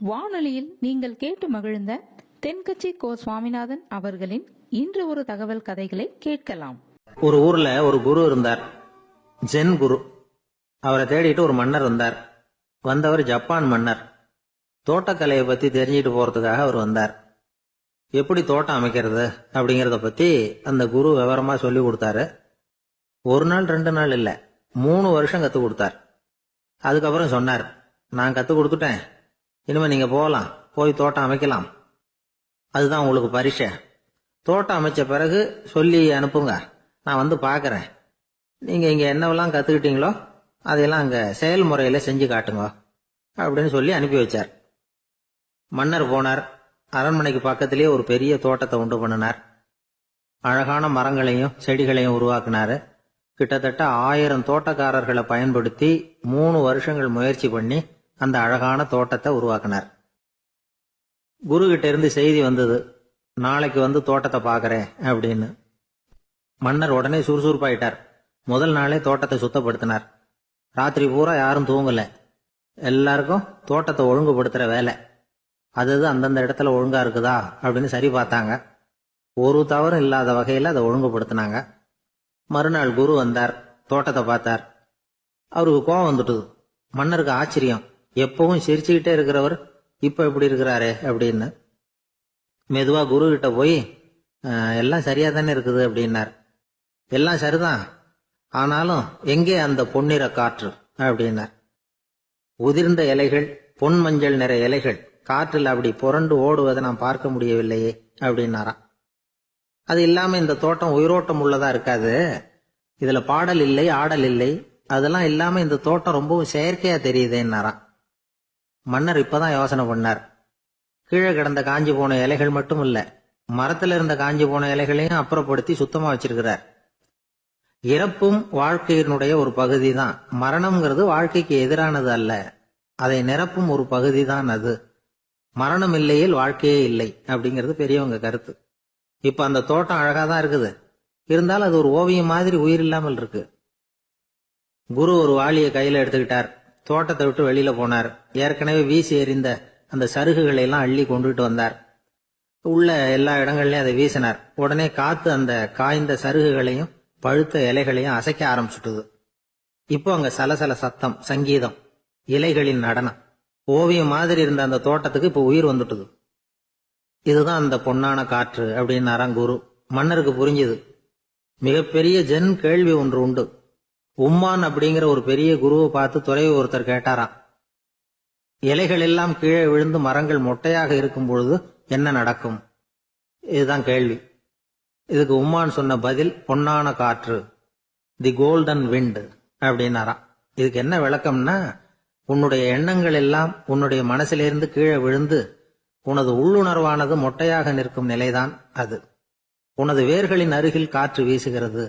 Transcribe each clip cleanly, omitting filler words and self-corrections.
வானொலியில் நீங்கள் கேட்டு மகிழ்ந்த தென்கட்சி கோ சுவாமிநாதன் அவர்களின் இன்று ஒரு தகவல் கதைகளை கேட்கலாம். ஒரு ஊர்ல ஒரு குரு இருந்தார், ஜென் குரு. அவரை தேடிட்டு ஒரு மன்னர் வந்தார். வந்தவர் ஜப்பான் மன்னர். தோட்டக்கலையை பத்தி தெரிஞ்சுட்டு போறதுக்காக அவர் வந்தார். எப்படி தோட்டம் அமைக்கிறது அப்படிங்கறத பத்தி அந்த குரு விவரமா சொல்லி கொடுத்தாரு. ஒரு நாள் 2 நாள் இல்ல, 3 வருஷம் கத்து கொடுத்தார். அதுக்கப்புறம் சொன்னார், நான் கத்து கொடுத்துட்டேன், இனிமே நீங்க போகலாம், போய் தோட்டம் அமைக்கலாம். அதுதான் உங்களுக்கு பரிசை. தோட்டம் அமைச்ச பிறகு சொல்லி அனுப்புங்க, நான் வந்து பாக்குறேன். நீங்க இங்க என்னவெல்லாம் கத்துக்கிட்டீங்களோ அதையெல்லாம் அங்க செயல்முறையில செஞ்சு காட்டுங்க அப்படின்னு சொல்லி அனுப்பி வச்சார். மன்னர் போனார். அரண்மனைக்கு பக்கத்திலேயே ஒரு பெரிய தோட்டத்தை உண்டு பண்ணினார். அழகான மரங்களையும் செடிகளையும் உருவாக்கினாரு. கிட்டத்தட்ட 1000 தோட்டக்காரர்களை பயன்படுத்தி 3 வருஷங்கள் முயற்சி பண்ணி அந்த அழகான தோட்டத்தை உருவாக்கினார். குரு கிட்ட இருந்து செய்தி வந்தது, நாளைக்கு வந்து தோட்டத்தை பாக்குறேன் அப்படின்னு. மன்னர் உடனே சுறுசுறுப்பாயிட்டார். முதல் நாளே தோட்டத்தை சுத்தப்படுத்தினார். ராத்திரி பூரா யாரும் தூங்கல. எல்லாருக்கும் தோட்டத்தை ஒழுங்குபடுத்துற வேலை. அது அந்தந்த இடத்துல ஒழுங்கா இருக்குதா அப்படின்னு சரி பார்த்தாங்க. ஒரு தவறும் இல்லாத வகையில அதை ஒழுங்குபடுத்தினாங்க. மறுநாள் குரு வந்தார், தோட்டத்தை பார்த்தார். அவருக்கு கோபம் வந்துட்டுது. மன்னருக்கு ஆச்சரியம், எப்பவும் சிரிச்சுக்கிட்டே இருக்கிறவர் இப்ப எப்படி இருக்கிறாரே அப்படின்னு. மெதுவா குரு கிட்ட போய், எல்லாம் சரியா தானே இருக்குது அப்படின்னார். எல்லாம் சரிதான், ஆனாலும் எங்கே அந்த பொன்னிற காற்று அப்படின்னார். உதிர்ந்த இலைகள், பொன் மஞ்சள் நிற இலைகள் காற்றில் அப்படி புரண்டு ஓடுவதை நான் பார்க்க முடியவில்லையே அப்படின்னாராம். அது இல்லாம இந்த தோட்டம் உயிரோட்டம் உள்ளதா இருக்காது, இதுல பாடல் இல்லை, ஆடல் இல்லை, அதெல்லாம் இல்லாம இந்த தோட்டம் ரொம்பவும் செயற்கையா தெரியுதுன்னாராம். மன்னர் இப்பதான் யோசனை பண்ணார். கீழே கிடந்த காஞ்சி போன இலைகள் மட்டும் இல்ல, மரத்துல இருந்த காஞ்சி போன இலைகளையும் அப்புறப்படுத்தி சுத்தமா வச்சிருக்கிறார். இறப்பும் வாழ்க்கையினுடைய ஒரு பகுதி தான். மரணம்ங்கிறது வாழ்க்கைக்கு எதிரானது அல்ல, அதை நிரப்பும் ஒரு பகுதி தான் அது. மரணம் இல்லையில் வாழ்க்கையே இல்லை அப்படிங்கிறது பெரியவங்க கருத்து. இப்ப அந்த தோட்டம் அழகாதான் இருக்குது, இருந்தாலும் அது ஒரு ஓவியம் மாதிரி உயிர் இல்லாமல் இருக்கு. குரு ஒரு வாளியை கையில எடுத்துக்கிட்டார். தோட்டத்தை விட்டு வெளியில போனார். ஏற்கனவே வீசி எறிந்த அந்த சருகுகளை எல்லாம் அள்ளி கொண்டுட்டு வந்தார். உள்ள எல்லா இடங்கள்லயும் அதை வீசினார். உடனே காத்து அந்த காய்ந்த சருகுகளையும் பழுத்த இலைகளையும் அசைக்க ஆரம்பிச்சுட்டுது. இப்போ அங்க சலசல சத்தம், சங்கீதம், இலைகளின் நடனம். ஓவியம் மாதிரி இருந்த அந்த தோட்டத்துக்கு இப்போ உயிர் வந்துட்டுது. இதுதான் அந்த பொன்னான காற்று அப்படின்னாராம் குரு. மன்னருக்கு புரிஞ்சுது. மிகப்பெரிய ஜென் கேள்வி ஒன்று உண்டு. உம்மான் அப்படிங்கிற ஒரு பெரிய குருவை பார்த்து துறவி ஒருத்தர் கேட்டாராம், இலைகள் எல்லாம் கீழே விழுந்து மரங்கள் மொட்டையாக இருக்கும் பொழுது என்ன நடக்கும்? இதுதான் கேள்வி. இதுக்கு உம்மான் சொன்ன பதில் பொன்னான காற்று, தி கோல்டன் விண்ட் அப்படின்னாராம். இதுக்கு என்ன விளக்கம்னா, உன்னுடைய எண்ணங்கள் எல்லாம் உன்னுடைய மனசிலிருந்து கீழே விழுந்து உனது உள்ளுணர்வானது மொட்டையாக நிற்கும் நிலைதான் அது. உனது வேர்களின் அருகில் காற்று வீசுகிறது.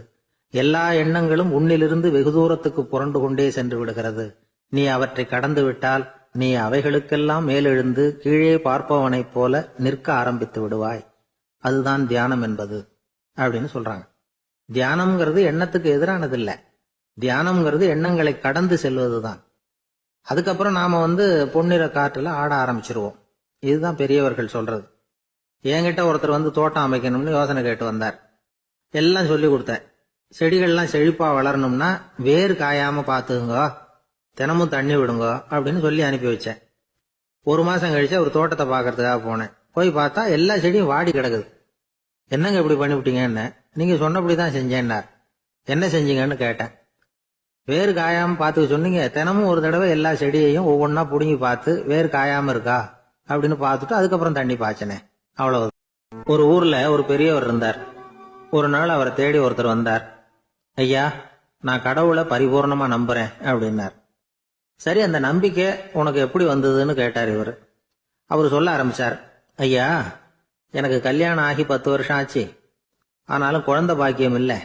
எல்லா எண்ணங்களும் உன்னிலிருந்து வெகு தூரத்துக்கு புரண்டு கொண்டே சென்று விடுகிறது. நீ அவற்றை கடந்து விட்டால் நீ அவைகளுக்கெல்லாம் மேலெழுந்து கீழே பார்ப்பவனைப் போல நிற்க ஆரம்பித்து விடுவாய். அதுதான் தியானம் என்பது அப்படின்னு சொல்றாங்க. தியானம்ங்கிறது எண்ணத்துக்கு எதிரானது இல்ல, தியானம்ங்கிறது எண்ணங்களை கடந்து செல்வதுதான். அதுக்கப்புறம் நாம பொன்னிற காற்றுல ஆட ஆரம்பிச்சிருவோம். இதுதான் பெரியவர்கள் சொல்றது. என்கிட்ட ஒருத்தர் தோட்டம் அமைக்கணும்னு யோசனை கேட்டு வந்தார். எல்லாம் சொல்லி கொடுத்தேன். செடிகள்லாம் செழிப்பா வளரணும்னா வேர் காயாம பாத்துக்குங்க, தினமும் தண்ணி விடுங்க அப்படின்னு சொல்லி அனுப்பி வச்சேன். 1 மாசம் கழிச்சு ஒரு தோட்டத்தை பாக்கிறதுக்காக போனேன். போய் பார்த்தா எல்லா செடியும் வாடி கிடக்குது. என்னங்க இப்படி பண்ணிவிட்டீங்கன்னு. நீங்க சொன்னபடிதான் செஞ்சேன்னார். என்ன செஞ்சீங்கன்னு கேட்டேன். வேர் காயாம பாத்துக்க சொன்னீங்க, தினமும் ஒரு தடவை எல்லா செடியையும் ஒவ்வொன்னா புடுங்கி பார்த்து வேர் காயாம இருக்கா அப்படின்னு பார்த்துட்டு அதுக்கப்புறம் தண்ணி பாய்ச்சனே, அவ்வளவு. ஒரு ஊர்ல ஒரு பெரியவர் இருந்தார். ஒரு நாள் அவரை தேடி ஒருத்தர் வந்தார். ஐயா, நான் கடவுளை பரிபூர்ணமா நம்புறேன் அப்படின்னார். சரி, அந்த நம்பிக்கை உனக்கு எப்படி வந்ததுன்னு கேட்டார் இவர். அவர் சொல்ல ஆரம்பிச்சார். ஐயா, எனக்கு கல்யாணம் ஆகி 10 வருஷம் ஆச்சு, ஆனாலும் குழந்தை பாக்கியம் இல்லை.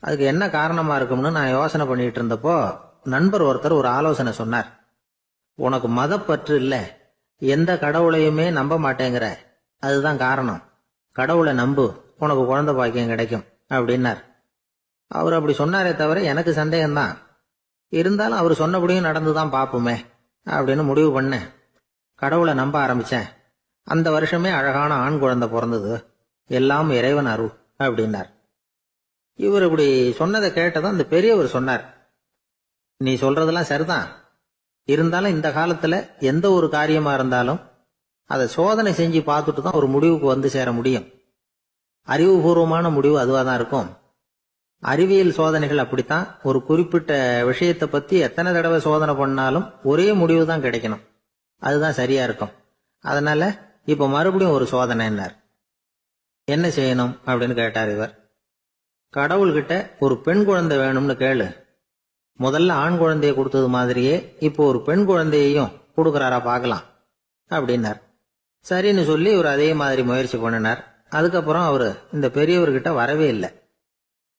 அதுக்கு என்ன காரணமா இருக்கும்னு நான் யோசனை பண்ணிட்டு இருந்தப்போ நண்பர் ஒருத்தர் ஒரு ஆலோசனை சொன்னார். உனக்கு மதப்பற்று இல்ல, எந்த கடவுளையுமே நம்ப மாட்டேங்கிற, அதுதான் காரணம். கடவுளை நம்பு, உனக்கு குழந்தை பாக்கியம் கிடைக்கும் அப்படின்னார். அவர் அப்படி சொன்னாரே தவிர எனக்கு சந்தேகம்தான். இருந்தாலும் அவர் சொன்னபடியும் நடந்துதான் பாப்போமே அப்படின்னு முடிவு பண்ணேன். கடவுளை நம்ப ஆரம்பிச்சேன். அந்த வருஷமே அழகான ஆண் குழந்தை பிறந்தது. எல்லாம் இறைவன் அருள் அப்படின்னார். இவர் இப்படி சொன்னதை கேட்டதும் அந்த பெரியவர் சொன்னார், நீ சொல்றதெல்லாம் சரிதான், இருந்தாலும் இந்த காலத்துல எந்த ஒரு காரியமா இருந்தாலும் அதை சோதனை செஞ்சு பார்த்துட்டு தான் ஒரு முடிவுக்கு வந்து சேர முடியும். அறிவுபூர்வமான முடிவு அதுவாக தான் இருக்கும். அறிவியல் சோதனைகள் அப்படித்தான். ஒரு குறிப்பிட்ட விஷயத்தை பத்தி எத்தனை தடவை சோதனை பண்ணாலும் ஒரே முடிவு தான் கிடைக்கணும். அதுதான் சரியா இருக்கும். அதனால இப்ப மறுபடியும் ஒரு சோதனைன்னார். என்ன செய்யணும் அப்படின்னு கேட்டார் இவர். கடவுள்கிட்ட ஒரு பெண் குழந்தை வேணும்னு கேளு. முதல்ல ஆண் குழந்தைய கொடுத்தது மாதிரியே இப்போ ஒரு பெண் குழந்தையையும் கொடுக்கறாரா பார்க்கலாம் அப்படின்னார். சரின்னு சொல்லி இவர் அதே மாதிரி முயற்சி பண்ணினார். அதுக்கப்புறம் அவரு இந்த பெரியவர்கிட்ட வரவே இல்லை.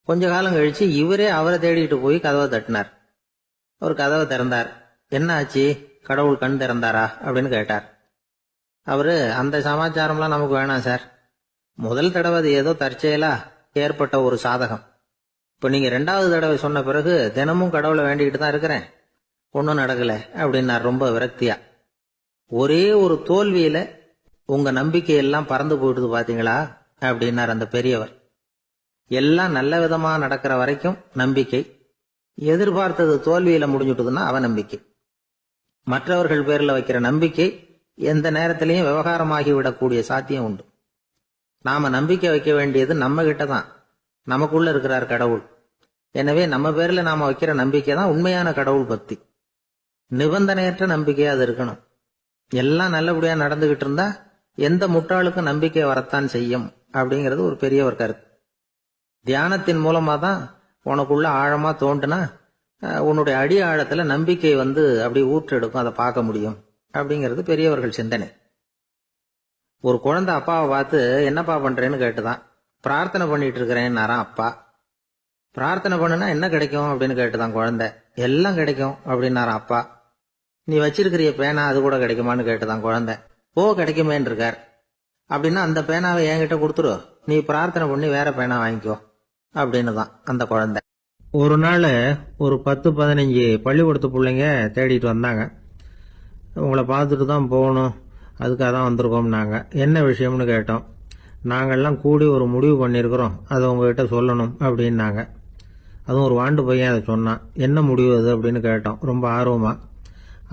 கொஞ்ச காலம் கழிச்சு இவரே அவரை தேடிட்டு போய் கதவை தட்டினார். அவர் கதவை திறந்தார். என்ன ஆச்சு, கடவுள் கண் திறந்தாரா அப்படின்னு கேட்டார். அவரு, அந்த சமாச்சாரம்லாம் நமக்கு வேணாம் சார். முதல் தடவை அது ஏதோ தற்செயலா ஏற்பட்ட ஒரு சாதகம். இப்ப நீங்க 2வது தடவை சொன்ன பிறகு தினமும் கடவுளை வேண்டிக்கிட்டு தான் இருக்கிறேன், ஒன்னும் நடக்கல அப்படின்னார் ரொம்ப விரக்தியா. ஒரே ஒரு தோல்வியில உங்க நம்பிக்கையெல்லாம் பறந்து போயிடுது பாத்தீங்களா அப்படின்னார் அந்த பெரியவர். எல்லாம் நல்ல விதமா நடக்கிற வரைக்கும் நம்பிக்கை, எதிர்பார்த்தது தோல்வியில முடிஞ்சுட்டுதுன்னா அவநம்பிக்கை. மற்றவர்கள் பேர்ல வைக்கிற நம்பிக்கை எந்த நேரத்திலையும் விவகாரமாகி விடக்கூடிய சாத்தியம் உண்டு. நாம நம்பிக்கை வைக்க வேண்டியது நம்ம கிட்ட தான். நமக்குள்ள இருக்கிறார் கடவுள். எனவே நம்ம பேர்ல நாம வைக்கிற நம்பிக்கை தான் உண்மையான கடவுள் பக்தி. நிபந்தனையற்ற நம்பிக்கையா அது இருக்கணும். எல்லாம் நல்லபடியா நடந்துகிட்டு இருந்தா எந்த முட்டாளுக்கும் நம்பிக்கை வரத்தான் செய்யும் அப்படிங்கிறது ஒரு பெரியவர் கருத்து. தியானத்தின் மூலமா தான் உனக்குள்ள ஆழமா தோண்டுனா உன்னுடைய அடி ஆழத்துல நம்பிக்கை வந்து அப்படி ஊற்றெடுக்கும், அதை பார்க்க முடியும் அப்படிங்கிறது பெரியவர்கள் சிந்தனை. ஒரு குழந்தை அப்பாவை பார்த்து என்னப்பா பண்றேன்னு கேட்டுதான். பிரார்த்தனை பண்ணிட்டு இருக்கிறேன்னாராம் அப்பா. பிரார்த்தனை பண்ணுனா என்ன கிடைக்கும் அப்படின்னு கேட்டுதான் குழந்தை. எல்லாம் கிடைக்கும் அப்படின்னாராம் அப்பா. நீ வச்சிருக்கிறிய பேனா அது கூட கிடைக்குமான்னு கேட்டுதான் குழந்தை. ஓ, கிடைக்குமேன்னு இருக்கார். அப்படின்னா அந்த பேனாவை என்கிட்ட கொடுத்துரு, நீ பிரார்த்தனை பண்ணி வேற பேனா வாங்கிக்கோ அப்படின்னு தான் அந்த குழந்தை. ஒரு நாள் ஒரு 10-15 பள்ளிக்கூடத்து பிள்ளைங்க தேடிட்டு வந்தாங்க. உங்களை பார்த்துட்டு தான் போகணும், அதுக்காக தான் வந்திருக்கோம்னாங்க. என்ன விஷயம்னு கேட்டோம். நாங்கள்லாம் கூடி ஒரு முடிவு பண்ணியிருக்கிறோம், அதை உங்ககிட்ட சொல்லணும் அப்படின்னாங்க. அதுவும் ஒரு வாண்டு பையன் அதை சொன்னான். என்ன முடிவு அது அப்படின்னு கேட்டோம் ரொம்ப ஆர்வமாக.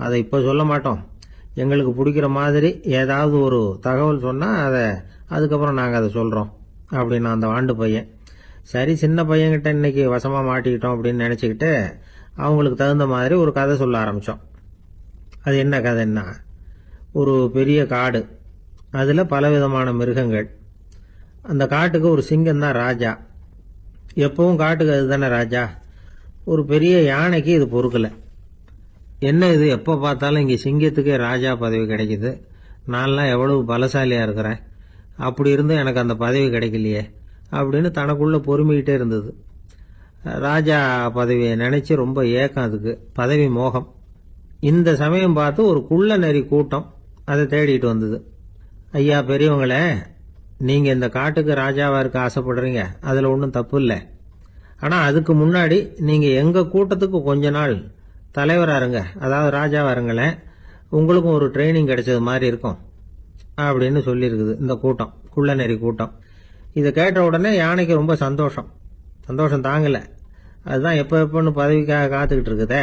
அதை இப்போ சொல்ல மாட்டோம், எங்களுக்கு பிடிக்கிற மாதிரி ஏதாவது ஒரு தகவல் சொன்னால் அதுக்கப்புறம் நாங்கள் அதை சொல்கிறோம் அப்படின்னா அந்த வாண்டு பையன். சரி, சின்ன பையன்கிட்ட இன்னைக்கு வசமாக மாட்டிக்கிட்டோம் அப்படின்னு நினச்சிக்கிட்டு அவங்களுக்கு தகுந்த மாதிரி ஒரு கதை சொல்ல ஆரம்பித்தோம். அது என்ன கதைன்னா, ஒரு பெரிய காடு, அதில் பலவிதமான மிருகங்கள். அந்த காட்டுக்கு ஒரு சிங்கம் தான் ராஜா. எப்பவும் காட்டுக்கு அது தானே ராஜா. ஒரு பெரிய யானைக்கு இது பொறுக்கலை. என்ன இது, எப்போ பார்த்தாலும் இங்கே சிங்கத்துக்கே ராஜா பதவி கிடைக்குது, நான்லாம் எவ்வளவு பலசாலியாக இருக்கிறேன், அப்படி இருந்தும் எனக்கு அந்த பதவி கிடைக்கலையே அப்படின்னு தனக்குள்ளே பொறுமிக்கிட்டே இருந்தது. ராஜா பதவியை நினச்சி ரொம்ப ஏக்கம், அதுக்கு பதவி மோகம். இந்த சமயம் பார்த்து ஒரு குள்ள நரி கூட்டம் அதை தேடிட்டு வந்தது. ஐயா பெரியவங்களே, நீங்கள் இந்த காட்டுக்கு ராஜாவாக இருக்க ஆசைப்படுறீங்க, அதில் ஒன்றும் தப்பு இல்லை. ஆனால் அதுக்கு முன்னாடி நீங்கள் எங்கள் கூட்டத்துக்கு கொஞ்ச நாள் தலைவராக இருங்க, அதாவது ராஜாவாக இருங்களேன், உங்களுக்கும் ஒரு ட்ரைனிங் கிடைச்சது மாதிரி இருக்கும் அப்படின்னு சொல்லியிருக்குது இந்த கூட்டம், குள்ள நரி கூட்டம். இதை கேட்ட உடனே யானைக்கு ரொம்ப சந்தோஷம் தாங்கலை. அதுதான் எப்போன்னு பதவிக்காக காத்துக்கிட்டு இருக்குதே.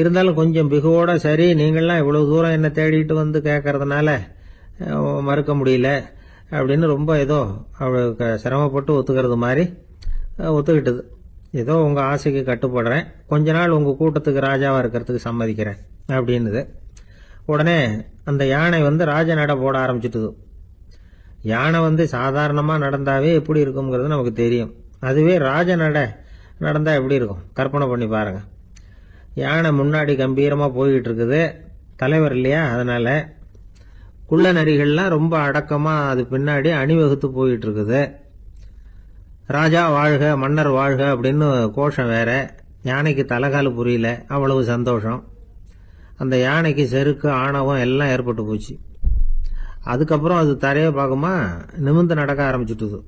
இருந்தாலும் கொஞ்சம் பிகுவோட, சரி நீங்கள்லாம் இவ்வளவு தூரம் என்ன தேடிட்டு வந்து கேட்கறதுனால மறுக்க முடியல அப்படின்னு ரொம்ப ஏதோ அவளுக்கு சிரமப்பட்டு ஒத்துக்கிறது மாதிரி ஒத்துக்கிட்டது. ஏதோ உங்கள் ஆசைக்கு கட்டுப்படுறேன், கொஞ்ச நாள் உங்கள் கூட்டத்துக்கு ராஜாவாக இருக்கிறதுக்கு சம்மதிக்கிறேன் அப்படின்னுது. உடனே அந்த யானை ராஜ நட போட ஆரம்பிச்சிட்டுது. யானை சாதாரணமாக நடந்தாவே எப்படி இருக்குங்கிறது நமக்கு தெரியும். அதுவே ராஜ நட நடந்தால் எப்படி இருக்கும் கற்பனை பண்ணி பாருங்க. யானை முன்னாடி கம்பீரமாக போய்கிட்டு இருக்குது, தலைவர் இல்லையா, அதனால குள்ள நரிகள்லாம் ரொம்ப அடக்கமாக அது பின்னாடி அணிவகுத்து போயிட்டு இருக்குது. ராஜா வாழ்க, மன்னர் வாழ்க அப்படின்னு கோஷம் வேற. யானைக்கு தலைகால புரியல, அவ்வளவு சந்தோஷம். அந்த யானைக்கு செருக்கு, ஆணவம் எல்லாம் ஏற்பட்டு போச்சு. அதுக்கப்புறம் அது தரையை பார்க்குமா, நிமிர்ந்து நடக்க ஆரம்பிச்சுட்டுது.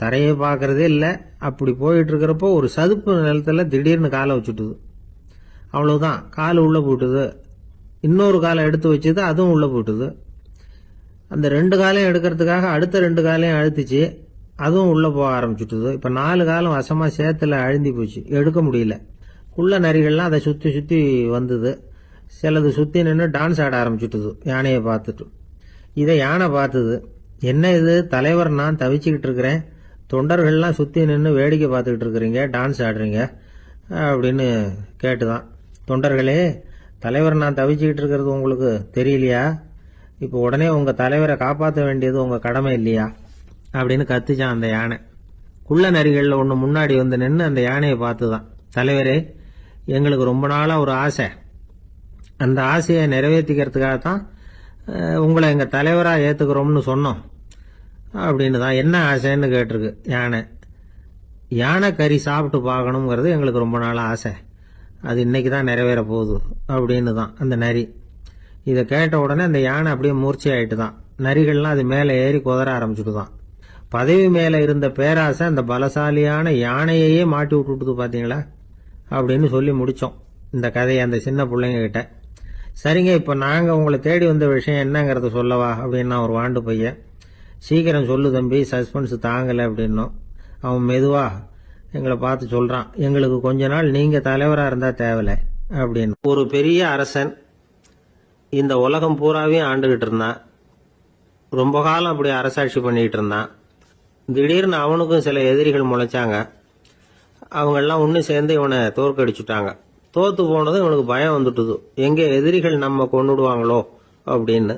தரையை பார்க்கறதே இல்லை. அப்படி போயிட்டு இருக்கிறப்போ ஒரு சதுப்பு நிலத்தில் திடீர்னு காலை வச்சுட்டுது. அவ்வளவுதான், கால் உள்ள போட்டுது. இன்னொரு காலை எடுத்து வச்சுது, அதுவும் உள்ள போட்டுது. அந்த 2 காலையும் எடுக்கிறதுக்காக அடுத்த 2 காலையும் அழுத்துச்சு, அதுவும் உள்ள போக ஆரம்பிச்சுட்டுது. இப்ப 4 காலம் வசமா சேத்துல அழுந்தி போச்சு, எடுக்க முடியல. குள்ள நரிகள்லாம் அதை சுத்தி சுத்தி வந்தது. சிலது சுத்தி நின்று டான்ஸ் ஆட ஆரம்பிச்சுட்டுது யானையை பார்த்துட்டு. இதை யானை பார்த்தது. என்ன இது தலைவர், நான் தவிச்சுக்கிட்டு இருக்கிறேன், தொண்டர்கள்லாம் சுத்தி நின்று வேடிக்கை பார்த்துக்கிட்டு இருக்கிறீங்க, டான்ஸ் ஆடுறீங்க அப்படின்னு கேட்டுதான். தொண்டர்களே, தலைவர் நான் தவிச்சுக்கிட்டு இருக்கிறது உங்களுக்கு தெரியலையா? இப்போ உடனே உங்க தலைவரை காப்பாற்ற வேண்டியது உங்க கடமை இல்லையா அப்படின்னு கத்துச்சான் அந்த யானை. குள்ள நரிகள்ல ஒண்ணு முன்னாடி வந்து நின்று அந்த யானையை பார்த்துதான், தலைவரே, எங்களுக்கு ரொம்ப நாளா ஒரு ஆசை, அந்த ஆசையை நிறைவேற்றிக்கிறதுக்காகத்தான் உங்களை எங்க தலைவரா ஏத்துக்கிறோம்னு சொன்னோம் அப்படின்னு தான். என்ன ஆசைன்னு கேட்டிருக்கு யானை. யானை கறி சாப்பிட்டு பார்க்கணுங்கிறது எங்களுக்கு ரொம்ப நாள் ஆசை, அது இன்னைக்கு தான் நிறைவேற போகுது அப்படின்னு தான் அந்த நரி. இதை கேட்ட உடனே அந்த யானை அப்படியே மூர்ச்சி ஆயிட்டு தான். நரிகள்லாம் அது மேலே ஏறி குதற ஆரம்பிச்சுட்டு தான். பதவி மேல இருந்த பேராசை அந்த பலசாலியான யானையையே மாட்டி விட்டுட்டு பாத்தீங்களா அப்படின்னு சொல்லி முடிச்சோம் இந்த கதையை அந்த சின்ன பிள்ளைங்க கிட்ட. சரிங்க, இப்ப நாங்க உங்களை தேடி வந்த விஷயம் என்னங்கறத சொல்லவா அப்படின்னா ஒரு வாண்டு பையன். சீக்கிரம் சொல்லு தம்பி, சஸ்பென்ஸ் தாங்கல அப்படின்னும். அவன் மெதுவா எங்களை பார்த்து சொல்றான், எங்களுக்கு கொஞ்ச நாள் நீங்க தலைவரா இருந்தா தேவலை அப்படின்னு. ஒரு பெரிய அரசன் இந்த உலகம் பூராவையும் ஆண்டுகிட்டு இருந்தான். ரொம்ப காலம் அப்படி அரசாட்சி பண்ணிட்டு இருந்தான். திடீர்னு அவனுக்கும் சில எதிரிகள் முளைச்சாங்க. அவங்கெல்லாம் ஒன்று சேர்ந்து இவனை தோற்கடிச்சுட்டாங்க. தோத்து போனது இவனுக்கு பயம் வந்துட்டுது, எங்கே எதிரிகள் நம்ம கொண்டுடுவாங்களோ அப்படின்னு.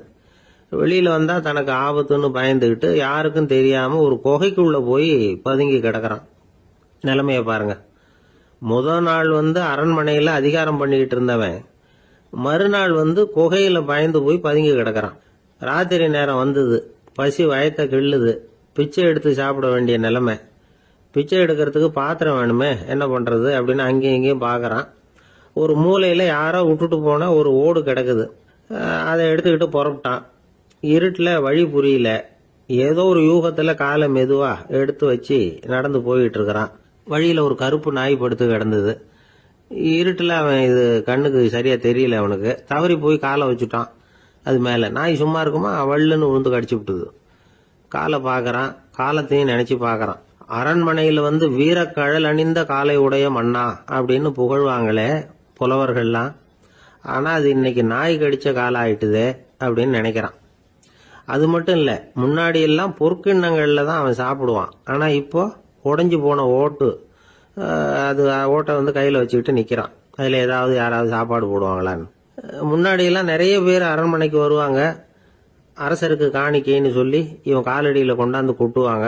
வெளியில வந்தா தனக்கு ஆபத்துன்னு பயந்துகிட்டு யாருக்கும் தெரியாம ஒரு குகைக்குள்ள போய் பதுங்கி கிடக்குறான். நிலைமைய பாருங்க. முதல் நாள் அரண்மனையில அதிகாரம் பண்ணிக்கிட்டு இருந்தவன் மறுநாள் குகையில பயந்து போய் பதுங்கி கிடக்குறான். ராத்திரி நேரம் வந்தது, பசி வயத்தை கிள்ளுது, பிச்சை எடுத்து சாப்பிட வேண்டிய நிலைமை. பிச்சை எடுக்கிறதுக்கு பாத்திரம் வேணுமே, என்ன பண்றது அப்படின்னு அங்கேயும் இங்கேயும் பாக்குறான். ஒரு மூலையில யாரோ விட்டுட்டு போன ஒரு ஓடு கிடக்குது, அதை எடுத்துக்கிட்டு புறப்பட்டான். இருட்டுல வழி புரியல, ஏதோ ஒரு யூகத்துல காலை மெதுவா எடுத்து வச்சு நடந்து போயிட்டு இருக்கிறான். வழியில ஒரு கருப்பு நாய் படுத்து கிடந்தது. இருட்டுல அவன் இது கண்ணுக்கு சரியா தெரியல, அவனுக்கு தவறி போய் காலை வச்சுட்டான் அது மேல. நாய் சும்மா இருக்குமா, வள்ளுன்னு உழுந்து கடிச்சு விட்டுது. காலை பாக்குறான், காலத்தையும் நினைச்சு பாக்குறான். அரண்மனையில வீரக்கழல் அணிந்த காலை உடைய மன்னா அப்படின்னு புகழ்வாங்களே புலவர்கள்லாம், ஆனா அது இன்னைக்கு நாய் கடிச்ச காலம் ஆயிட்டுதே அப்படின்னு நினைக்கிறான். அது மட்டும் இல்ல, முன்னாடி எல்லாம் பொற்கிண்ணங்கள்ல தான் அவன் சாப்பிடுவான். ஆனா இப்போ உடைஞ்சு போன ஓட்டு, அது ஓட்டை கையில வச்சுக்கிட்டு நிக்கிறான். அதுல ஏதாவது யாராவது சாப்பாடு போடுவாங்களான்னு. முன்னாடி எல்லாம் நிறைய பேர் அரண்மனைக்கு வருவாங்க, அரசருக்கு காணிக்கைன்னு சொல்லி இவன் காலடியில கொண்டாந்து கொட்டுவாங்க.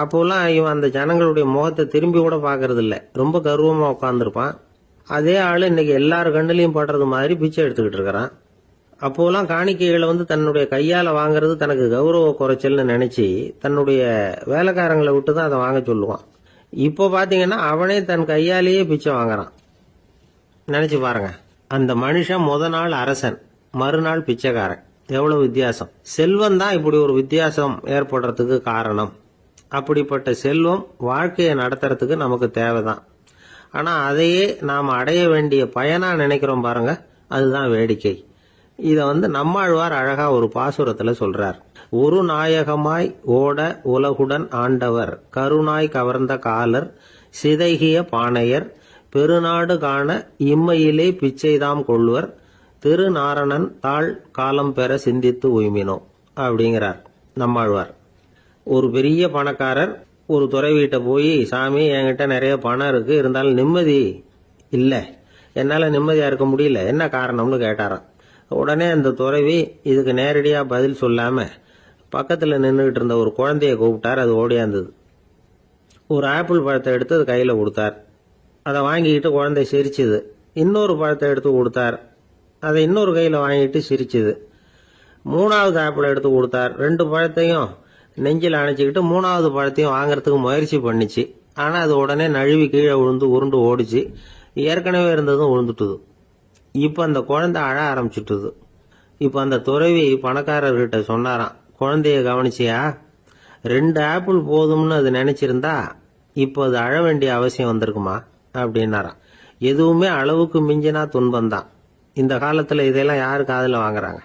அப்போல்லாம் இவன் அந்த ஜனங்களுடைய முகத்தை திரும்பி கூட பாக்குறது இல்ல, ரொம்ப கர்வமா உட்கார்ந்துருப்பான். அதே ஆளு இன்னைக்கு எல்லாரு கண்ணுலயும் படுறது மாதிரி பிச்சை எடுத்துக்கிட்டு இருக்கிறான். அப்போலாம் காணிக்கைகளை தன்னுடைய கையால வாங்குறது தனக்கு கௌரவ குறைச்சல்னு நினைச்சு தன்னுடைய வேலைக்காரங்களை விட்டு தான் அதை வாங்க சொல்லுவான். இப்போ பாத்தீங்கன்னா அவனே தன் கையாலேயே பிச்சை வாங்குறான். நினைச்சு பாருங்க, அந்த மனுஷன் நாள் அரசன், மறுநாள் பிச்சைக்காரன், எவ்வளவு வித்தியாசம். செல்வம் தான் இப்படி ஒரு வித்தியாசம் ஏற்படுறதுக்கு காரணம். அப்படிப்பட்ட செல்வம் வாழ்க்கையை நடத்துறதுக்கு நமக்கு தேவைதான். ஆனா அதையே நாம் அடைய வேண்டிய பயனா நினைக்கிறோம் பாருங்க, அதுதான் வேடிக்கை. இத நம்மாழ்வார் அழகா ஒரு பாசுரத்துல சொல்றார். ஒரு நாயகமாய் ஓட உலகுடன் ஆண்டவர், கருணாய் கவர்ந்த காலர், சிதைகிய பானையர், பெருநாடு காண இம்மையிலே பிச்சைதாம் கொள்வர், திருநாரணன் தாழ் காலம் பெற சிந்தித்து உய்மினோ அப்படிங்கிறார் நம்மாழ்வார். ஒரு பெரிய பணக்காரர் ஒரு துறவிகிட்ட போய், சாமி என்கிட்ட நிறைய பணம் இருக்கு, இருந்தாலும் நிம்மதி இல்ல, என்னால நிம்மதியா இருக்க முடியல, என்ன காரணம்னு கேட்டாராம். உடனே அந்த துறவி இதுக்கு நேரடியா பதில் சொல்லாம பக்கத்துல நின்றுகிட்டு இருந்த ஒரு குழந்தைய கூப்பிட்டார். அது ஓடியாந்தது. ஒரு ஆப்பிள் பழத்தை எடுத்து அது கையில கொடுத்தார். அதை வாங்கிக்கிட்டு குழந்தை சிரிச்சுது. இன்னொரு பழத்தை எடுத்து கொடுத்தார், அதை இன்னொரு கையில வாங்கிட்டு சிரிச்சுது. 3வது ஆப்பிள் எடுத்து கொடுத்தார். 2 பழத்தையும் நெஞ்சில் அணைச்சிக்கிட்டு 3வது பழத்தையும் வாங்கறதுக்கு முயற்சி பண்ணிச்சு. ஆனா அது உடனே நழுவி கீழே விழுந்து உருண்டு ஓடிச்சு. ஏற்கனவே இருந்ததும் விழுந்துட்டுது. இப்ப அந்த குழந்தை அழ ஆரம்பிச்சுட்டுது. இப்ப அந்த துறவி பணக்காரர்கிட்ட சொன்னாராம், குழந்தைய கவனிச்சியா, 2 ஆப்பிள் போதும்னு அது நினைச்சிருந்தா இப்ப அது அழ வேண்டிய அவசியம் வந்திருக்குமா அப்படின்னாராம். எதுவுமே அளவுக்கு மிஞ்சினா துன்பம்தான். இந்த காலத்துல இதெல்லாம் யாரு காதுல வாங்குறாங்க?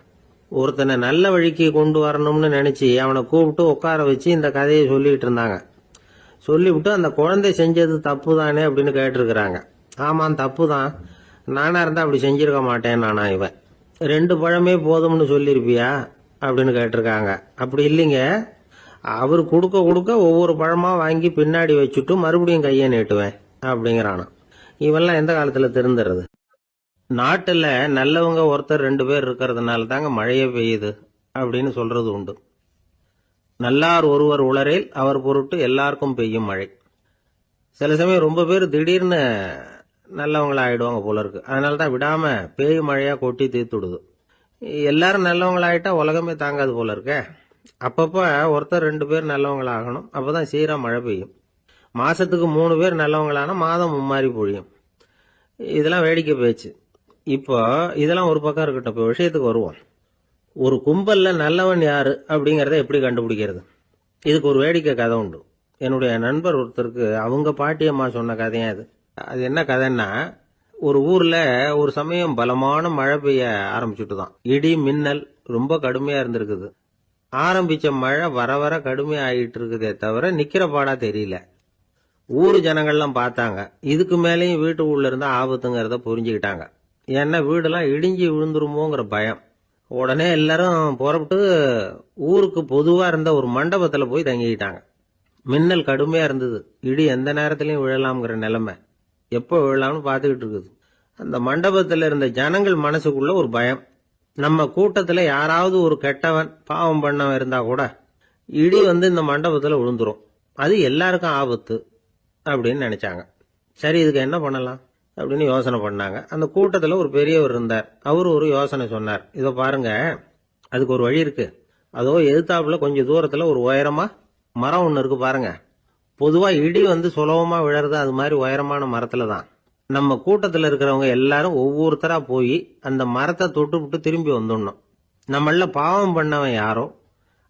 ஒருத்தனை நல்ல வழிக்கு கொண்டு வரணும்னு நினைச்சு அவனை கூப்பிட்டு உட்கார வச்சு இந்த கதையை சொல்லிட்டு இருந்தாங்க. சொல்லிவிட்டு அந்த குழந்தை செஞ்சது தப்பு தானே அப்படின்னு கேட்டிருக்கிறாங்க. ஆமாம், தப்பு தான். நானா இருந்தா அப்படி செஞ்சிருக்க மாட்டேன் நானா இவன். 2 பழமே போதும்னு சொல்லியிருப்பியா அப்படின்னு கேட்டிருக்காங்க. அப்படி இல்லைங்க, அவர் கொடுக்க கொடுக்க ஒவ்வொரு பழமா வாங்கி பின்னாடி வச்சுட்டு மறுபடியும் கையை நீட்டுவேன் அப்படிங்கிறானா. இவெல்லாம் எந்த காலத்துல திருந்துறது? நாட்டுல நல்லவங்க ஒருத்தர் 2 பேர் இருக்கிறதுனால தாங்க மழையே பெய்யுது அப்படின்னு சொல்றது உண்டு. நல்லார் ஒருவர் உளரேல் அவர் பொருட்டு எல்லாருக்கும் பெய்யும் மழை. சில சமயம் ரொம்ப பேர் திடீர்னு நல்லவங்களா ஆயிடுவாங்க போல இருக்கு. அதனாலதான் விடாம பேய் மழையா கொட்டி தீர்த்துடுது. எல்லாரும் நல்லவங்களாயிட்டா உலகமே தாங்காது போல இருக்க. அப்பப்ப ஒருத்தர் 2 பேர் நல்லவங்களாகணும், அப்பதான் சீரா மழை பெய்யும். மாசத்துக்கு 3 பேர் நல்லவங்களானா மாதம் மும்மாரி பொழியும். இதெல்லாம் வேடிக்கை பேச்சு. இப்போ இதெல்லாம் ஒரு பக்கம் இருக்கட்டும், இப்போ விஷயத்துக்கு வருவோம். ஒரு கும்பல்ல நல்லவன் யாரு அப்படிங்கறத எப்படி கண்டுபிடிக்கிறது? இதுக்கு ஒரு வேடிக்கை கதை உண்டு. என்னுடைய நண்பர் ஒருத்தருக்கு அவங்க பாட்டியம்மா சொன்ன கதையா அது. அது என்ன கதைன்னா, ஒரு ஊர்ல ஒரு சமயம் பலமான மழை பெய்ய ஆரம்பிச்சுட்டு தான். இடி மின்னல் ரொம்ப கடுமையா இருந்திருக்குது. ஆரம்பிச்ச மழை வர வர கடுமையா ஆகிட்டு இருக்குதே தவிர நிக்கிற பாடா தெரியல. ஊர் ஜனங்கள்லாம் பார்த்தாங்க. இதுக்கு மேலேயும் வீட்டு உள்ள இருந்தா ஆபத்துங்கிறத புரிஞ்சுக்கிட்டாங்க. ஏன்னா வீடெல்லாம் இடிஞ்சு விழுந்துருமோங்கிற பயம். உடனே எல்லாரும் புறப்பட்டு ஊருக்கு பொதுவா இருந்த ஒரு மண்டபத்துல போய் தங்கிக்கிட்டாங்க. மின்னல் கடுமையா இருந்தது. இடி எந்த நேரத்திலையும் விழலாம்ங்கிற நிலைமை. எப்போ விழலாம்னு பார்த்துக்கிட்டு இருக்குது. அந்த மண்டபத்துல இருந்த ஜனங்கள் மனசுக்குள்ள ஒரு பயம். நம்ம கூட்டத்துல யாராவது ஒரு கெட்டவன் பாவம் பண்ணவன் இருந்தா கூட இடி வந்து இந்த மண்டபத்துல விழுந்துரும், அது எல்லாருக்கும் ஆபத்து அப்படின்னு நினைச்சாங்க. சரி, இதுக்கு என்ன பண்ணலாம் அப்படின்னு யோசனை பண்ணாங்க. அந்த கூட்டத்துல ஒரு பெரியவர் இருந்தார். அவரு ஒரு யோசனை சொன்னார். இதோ பாருங்க, அதுக்கு ஒரு வழி இருக்கு. அதோ எதிர்த்தாப்புல கொஞ்சம் தூரத்துல ஒரு உயரமா மரம் ஒண்ணு இருக்கு பாருங்க. பொதுவா இடி வந்து சுலபமா விழறது அது மாதிரி உயரமான மரத்துல தான். நம்ம கூட்டத்துல இருக்கிறவங்க எல்லாரும் ஒவ்வொருத்தரா போய் அந்த மரத்தை தொட்டு விட்டு திரும்பி வந்துடணும். நம்மள பாவம் பண்ணவன் யாரோ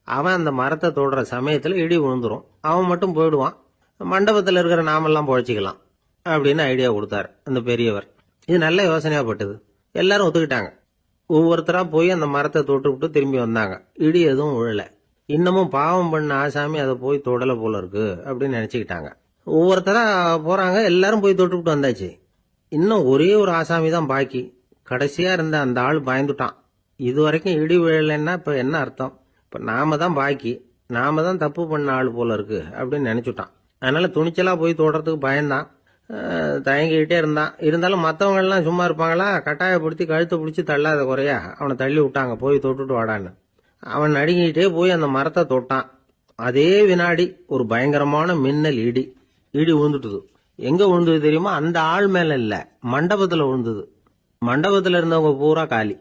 அவன் அந்த மரத்தை தொடுற சமயத்துல இடி விழுந்துரும், அவன் மட்டும் போயிடுவான், மண்டபத்துல இருக்கிற நாமெல்லாம் பொழைச்சிக்கலாம் அப்படின்னு ஐடியா கொடுத்தாரு அந்த பெரியவர். இது நல்ல யோசனையா பட்டது. எல்லாரும் ஒத்துக்கிட்டாங்க. ஒவ்வொருத்தரா போய் அந்த மரத்தை தொட்டு விட்டு திரும்பி வந்தாங்க. இடி எதுவும் விழல. இன்னமும் பாவம் பண்ண ஆசாமி அதை போய் தொடல போல இருக்கு அப்படின்னு நினைச்சுக்கிட்டாங்க. ஒவ்வொருத்தரா போறாங்க, எல்லாரும் போய் தொட்டு விட்டு வந்தாச்சு. இன்னும் ஒரே ஒரு ஆசாமி தான் பாக்கி. கடைசியா இருந்த அந்த ஆள் பயந்துட்டான். இது வரைக்கும் இடி விழலைன்னா இப்ப என்ன அர்த்தம்? இப்ப நாம தான் பாக்கி, நாம தான் தப்பு பண்ண ஆள் போல இருக்கு அப்படின்னு நினைச்சுட்டான். அதனால துணிச்சலா போய் தொடறதுக்கு பயந்தான், தயங்கிக்கிட்டே இருந்தான். இருந்தாலும் மற்றவங்க எல்லாம் சும்மா இருப்பாங்களா? கட்டாயப்படுத்தி கழுத்தை பிடிச்சி தள்ளாத குறையா அவனை தள்ளி விட்டாங்க, போய் தொட்டுட்டு வாடான்னு. அவன் நடுங்கிட்டே போய் அந்த மரத்தை தொட்டான். அதே வினாடி ஒரு பயங்கரமான மின்னல் இடி விழுந்துட்டுது. எங்க விழுந்தது தெரியுமா? அந்த ஆள் மேல இல்ல, மண்டபத்துல விழுந்தது. மண்டபத்துல இருந்தவங்க பூரா காலி.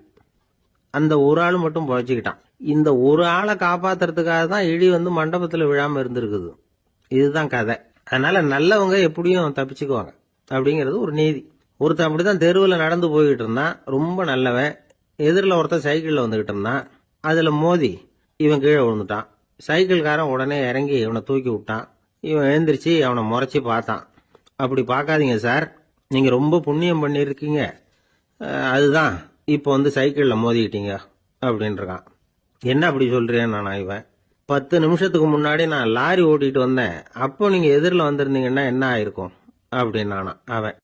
அந்த ஒரு ஆள் மட்டும் புழைச்சிக்கிட்டான். இந்த ஒரு ஆளை காப்பாத்துறதுக்காக தான் இடி வந்து மண்டபத்துல விழாம இருந்திருக்குது. இதுதான் கதை. அதனால நல்லவங்க எப்படியும் தப்பிச்சுக்குவாங்க அப்படிங்கிறது ஒரு நீதி. ஒருத்தன் அப்படிதான் தெருவில் நடந்து போய்கிட்டு இருந்தான், ரொம்ப நல்லவன். எதிரில் ஒருத்தன் சைக்கிள்ல வந்துகிட்டு இருந்தான். அதுல மோதி இவன் கீழே விழுந்துட்டான். சைக்கிள்காரன் உடனே இறங்கி இவனை தூக்கி விட்டான். இவன் எழுந்திரிச்சு அவனை முறைச்சி பார்த்தான். அப்படி பார்க்காதீங்க சார், நீங்க ரொம்ப புண்ணியம் பண்ணிருக்கீங்க, அதுதான் இப்போ வந்து சைக்கிள்ல மோதிக்கிட்டீங்க அப்படின்றான். என்ன அப்படி சொல்றேன் நான்? இவன் 10 நிமிஷத்துக்கு முன்னாடி நான் லாரி ஓட்டிட்டு வந்தேன், அப்போ நீங்க எதிரில் வந்திருந்தீங்கன்னா என்ன ஆயிருக்கும் அப்படின்னானா அவன்.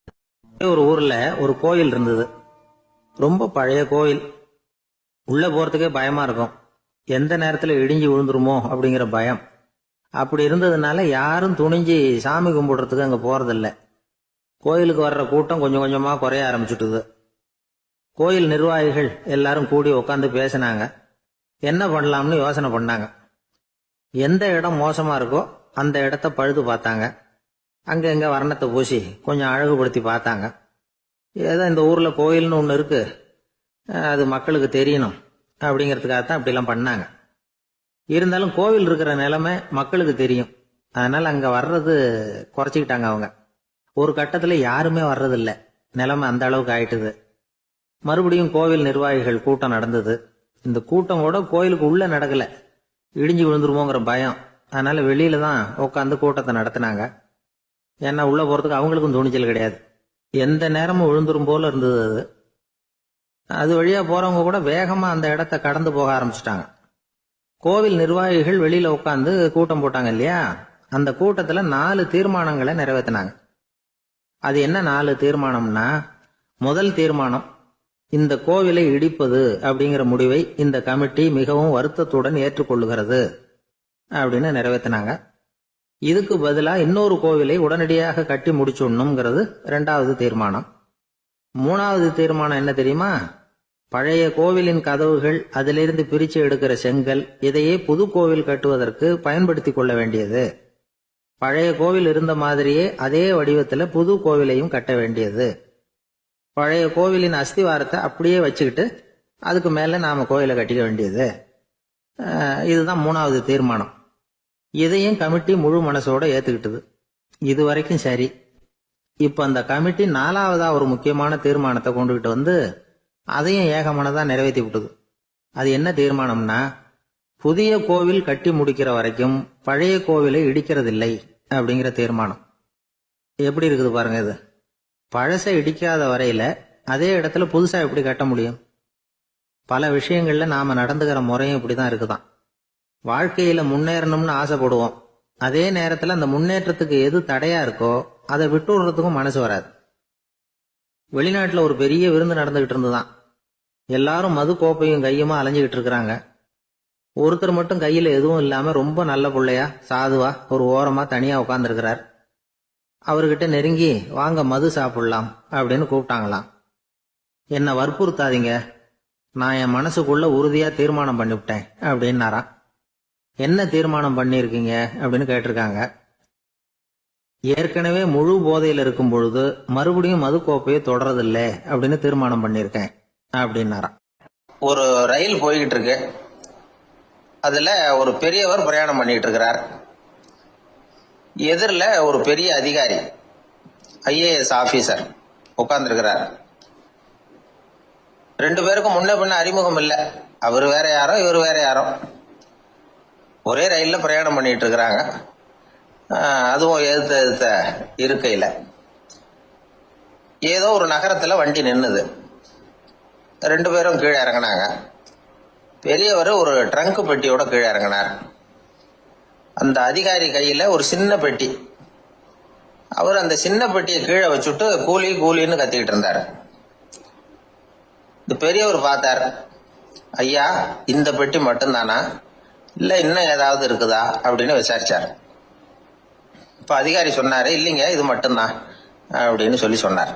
ஒரு ஊர்ல ஒரு கோயில் இருந்தது, ரொம்ப பழைய கோயில். உள்ள போறதுக்கே பயமா இருக்கும், எந்த நேரத்துல இடிஞ்சு விழுந்துருமோ அப்படிங்கிற பயம். அப்படி இருந்ததுனால யாரும் துணிஞ்சு சாமி கும்பிடுறதுக்கு அங்க போறதில்ல. கோயிலுக்கு வர்ற கூட்டம் கொஞ்சம் கொஞ்சமா குறைய ஆரம்பிச்சுட்டுது. கோயில் நிர்வாகிகள் எல்லாரும் கூடி உட்காந்து பேசினாங்க. என்ன பண்ணலாம்னு யோசனை பண்ணாங்க. எந்த இடம் மோசமா இருக்கோ அந்த இடத்த பழுது பார்த்தாங்க. அங்க எங்க வர்ணத்தை பூசி கொஞ்சம் அழகுபடுத்தி பார்த்தாங்க. ஏதோ இந்த ஊர்ல கோயில்னு ஒண்ணு இருக்கு, அது மக்களுக்கு தெரியணும் அப்படிங்கிறதுக்காகத்தான் அப்படிலாம் பண்ணாங்க. இருந்தாலும் கோவில் இருக்கிற நிலைமை மக்களுக்கு தெரியும், அதனால அங்க வர்றது குறைச்சிக்கிட்டாங்க அவங்க. ஒரு கட்டத்துல யாருமே வர்றதில்ல, நிலைமை அந்த அளவுக்கு ஆயிட்டுது. மறுபடியும் கோவில் நிர்வாகிகள் கூட்டம் நடந்தது. இந்த கூட்டம் கூட கோயிலுக்கு உள்ள நடக்கல, இடிஞ்சு விழுந்துருமோங்கிற பயம். அதனால வெளியில தான் உட்காந்து கூட்டத்தை நடத்தினாங்க. ஏன்னா உள்ள போறதுக்கு அவங்களுக்கும் துணிச்சல் கிடையாது, எந்த நேரமும் விழுந்துரும் போல இருந்தது அது. அது வழியா போறவங்க கூட வேகமா அந்த இடத்த கடந்து போக ஆரம்பிச்சிட்டாங்க. கோவில் நிர்வாகிகள் வெளியில உட்காந்து கூட்டம் போட்டாங்க இல்லையா, அந்த கூட்டத்துல 4 தீர்மானங்களை நிறைவேற்றினாங்க. அது என்ன 4 தீர்மானம்னா, முதல் தீர்மானம், இந்த கோவிலை இடிப்பது அப்படிங்கிற முடிவை இந்த கமிட்டி மிகவும் வருத்தத்துடன் ஏற்றுக்கொள்ளுகிறது அப்படின்னு நிறைவேற்றினாங்க. இதுக்கு பதிலா இன்னொரு கோவிலை உடனடியாக கட்டி முடிச்சுடணுங்கிறது 2வது தீர்மானம். 3வது தீர்மானம் என்ன தெரியுமா? பழைய கோவிலின் கதவுகள், அதிலிருந்து பிரிச்சு எடுக்கிற செங்கல், இதையே புது கோவில் கட்டுவதற்கு பயன்படுத்தி கொள்ள வேண்டியது. பழைய கோவில் இருந்த மாதிரியே அதே வடிவத்துல புது கோவிலையும் கட்ட வேண்டியது. பழைய கோவிலின் அஸ்திவாரத்தை அப்படியே வச்சுக்கிட்டு அதுக்கு மேல நாம கோவிலை கட்டிக்க வேண்டியது. இதுதான் 3வது தீர்மானம். இதையும் கமிட்டி முழு மனசோட ஏத்துக்கிட்டது. இது வரைக்கும் சரி. இப்ப அந்த கமிட்டி 4வதா ஒரு முக்கியமான தீர்மானத்தை கொண்டுகிட்டு வந்து அதையும் ஏகமனதா நிறைவேற்றி விட்டது. அது என்ன தீர்மானம்னா, புதிய கோவில் கட்டி முடிக்கிற வரைக்கும் பழைய கோவிலை இடிக்கிறதில்லை அப்படிங்கிற தீர்மானம். எப்படி இருக்குது பாருங்க இது. பழசை இடிக்காத வரையில அதே இடத்துல புதுசா எப்படி கட்ட முடியும்? பல விஷயங்கள்ல நாம நடந்துகிற முறையும் இப்படிதான் இருக்குதான். வாழ்க்கையில முன்னேறணும்னு ஆசைப்படுவோம். அதே நேரத்துல அந்த முன்னேற்றத்துக்கு எது தடையா இருக்கோ அதை விட்டு விடுறதுக்கும் மனசு வராது. வெளிநாட்டுல ஒரு பெரிய விருந்து நடந்துகிட்டு இருந்துதான். எல்லாரும் மது கோப்பையும் கையுமா அலைஞ்சுகிட்டு இருக்கிறாங்க. ஒருத்தர் மட்டும் கையில எதுவும் இல்லாம ரொம்ப நல்ல பிள்ளையா சாதுவா ஒரு ஓரமா தனியா உட்கார்ந்துருக்கிறார். அவர்கிட்ட நெருங்கி வாங்க மது சாப்பிடலாம் அப்படின்னு கூப்பிட்டாங்களாம். என்ன வற்புறுத்தாதீங்க, நான் என் மனசுக்குள்ள உறுதியா தீர்மானம் பண்ணிவிட்டேன் அப்படின்னாராம். என்ன தீர்மானம் பண்ணிருக்கீங்க அப்படின்னு கேட்டிருக்காங்க. ஏற்கனவே முழு போதையில் இருக்கும் பொழுது மறுபடியும் மது கோப்பையை தொடரதில்லை அப்படின்னு தீர்மானம் பண்ணிருக்கேன் அப்படின்னாராம். ஒரு ரயில் போய்கிட்டு இருக்கு. அதுல ஒரு பெரியவர் பிரயாணம் பண்ணிட்டு இருக்கிறார். எதிரில் ஒரு பெரிய அதிகாரி, IAS ஆபீசர் உட்கார்ந்துருக்கிறார். 2 பேருக்கும் முன்ன பின்ன அறிமுகம் இல்லை. அவர் வேற யாரோ, இவர் வேற யாரோ. ஒரே ரயில்ல பிரயாணம் பண்ணிட்டு இருக்கிறாங்க. அதுவும் எதிர்த்த இருக்கையில ஏதோ ஒரு நகரத்துல வண்டி நின்னுது. 2 பேரும் கீழே இறங்கினாங்க. பெரியவர் ஒரு ட்ரங்க் பெட்டியோட கீழே இறங்கினார். அந்த அதிகாரி கையில ஒரு சின்ன பெட்டி. அவர் அந்த சின்ன பெட்டியை கீழே வச்சுட்டு கூலி கூலின்னு கத்திக்கிட்டு இருந்தார். இந்த பெரியவர் பார்த்தார். ஐயா, இந்த பெட்டி மட்டும்தானா, இல்ல இன்னும் ஏதாவது இருக்குதா அப்படின்னு விசாரிச்சார். இப்ப அதிகாரி சொன்னாரு, இல்லைங்க இது மட்டும்தான் அப்படின்னு சொன்னார்.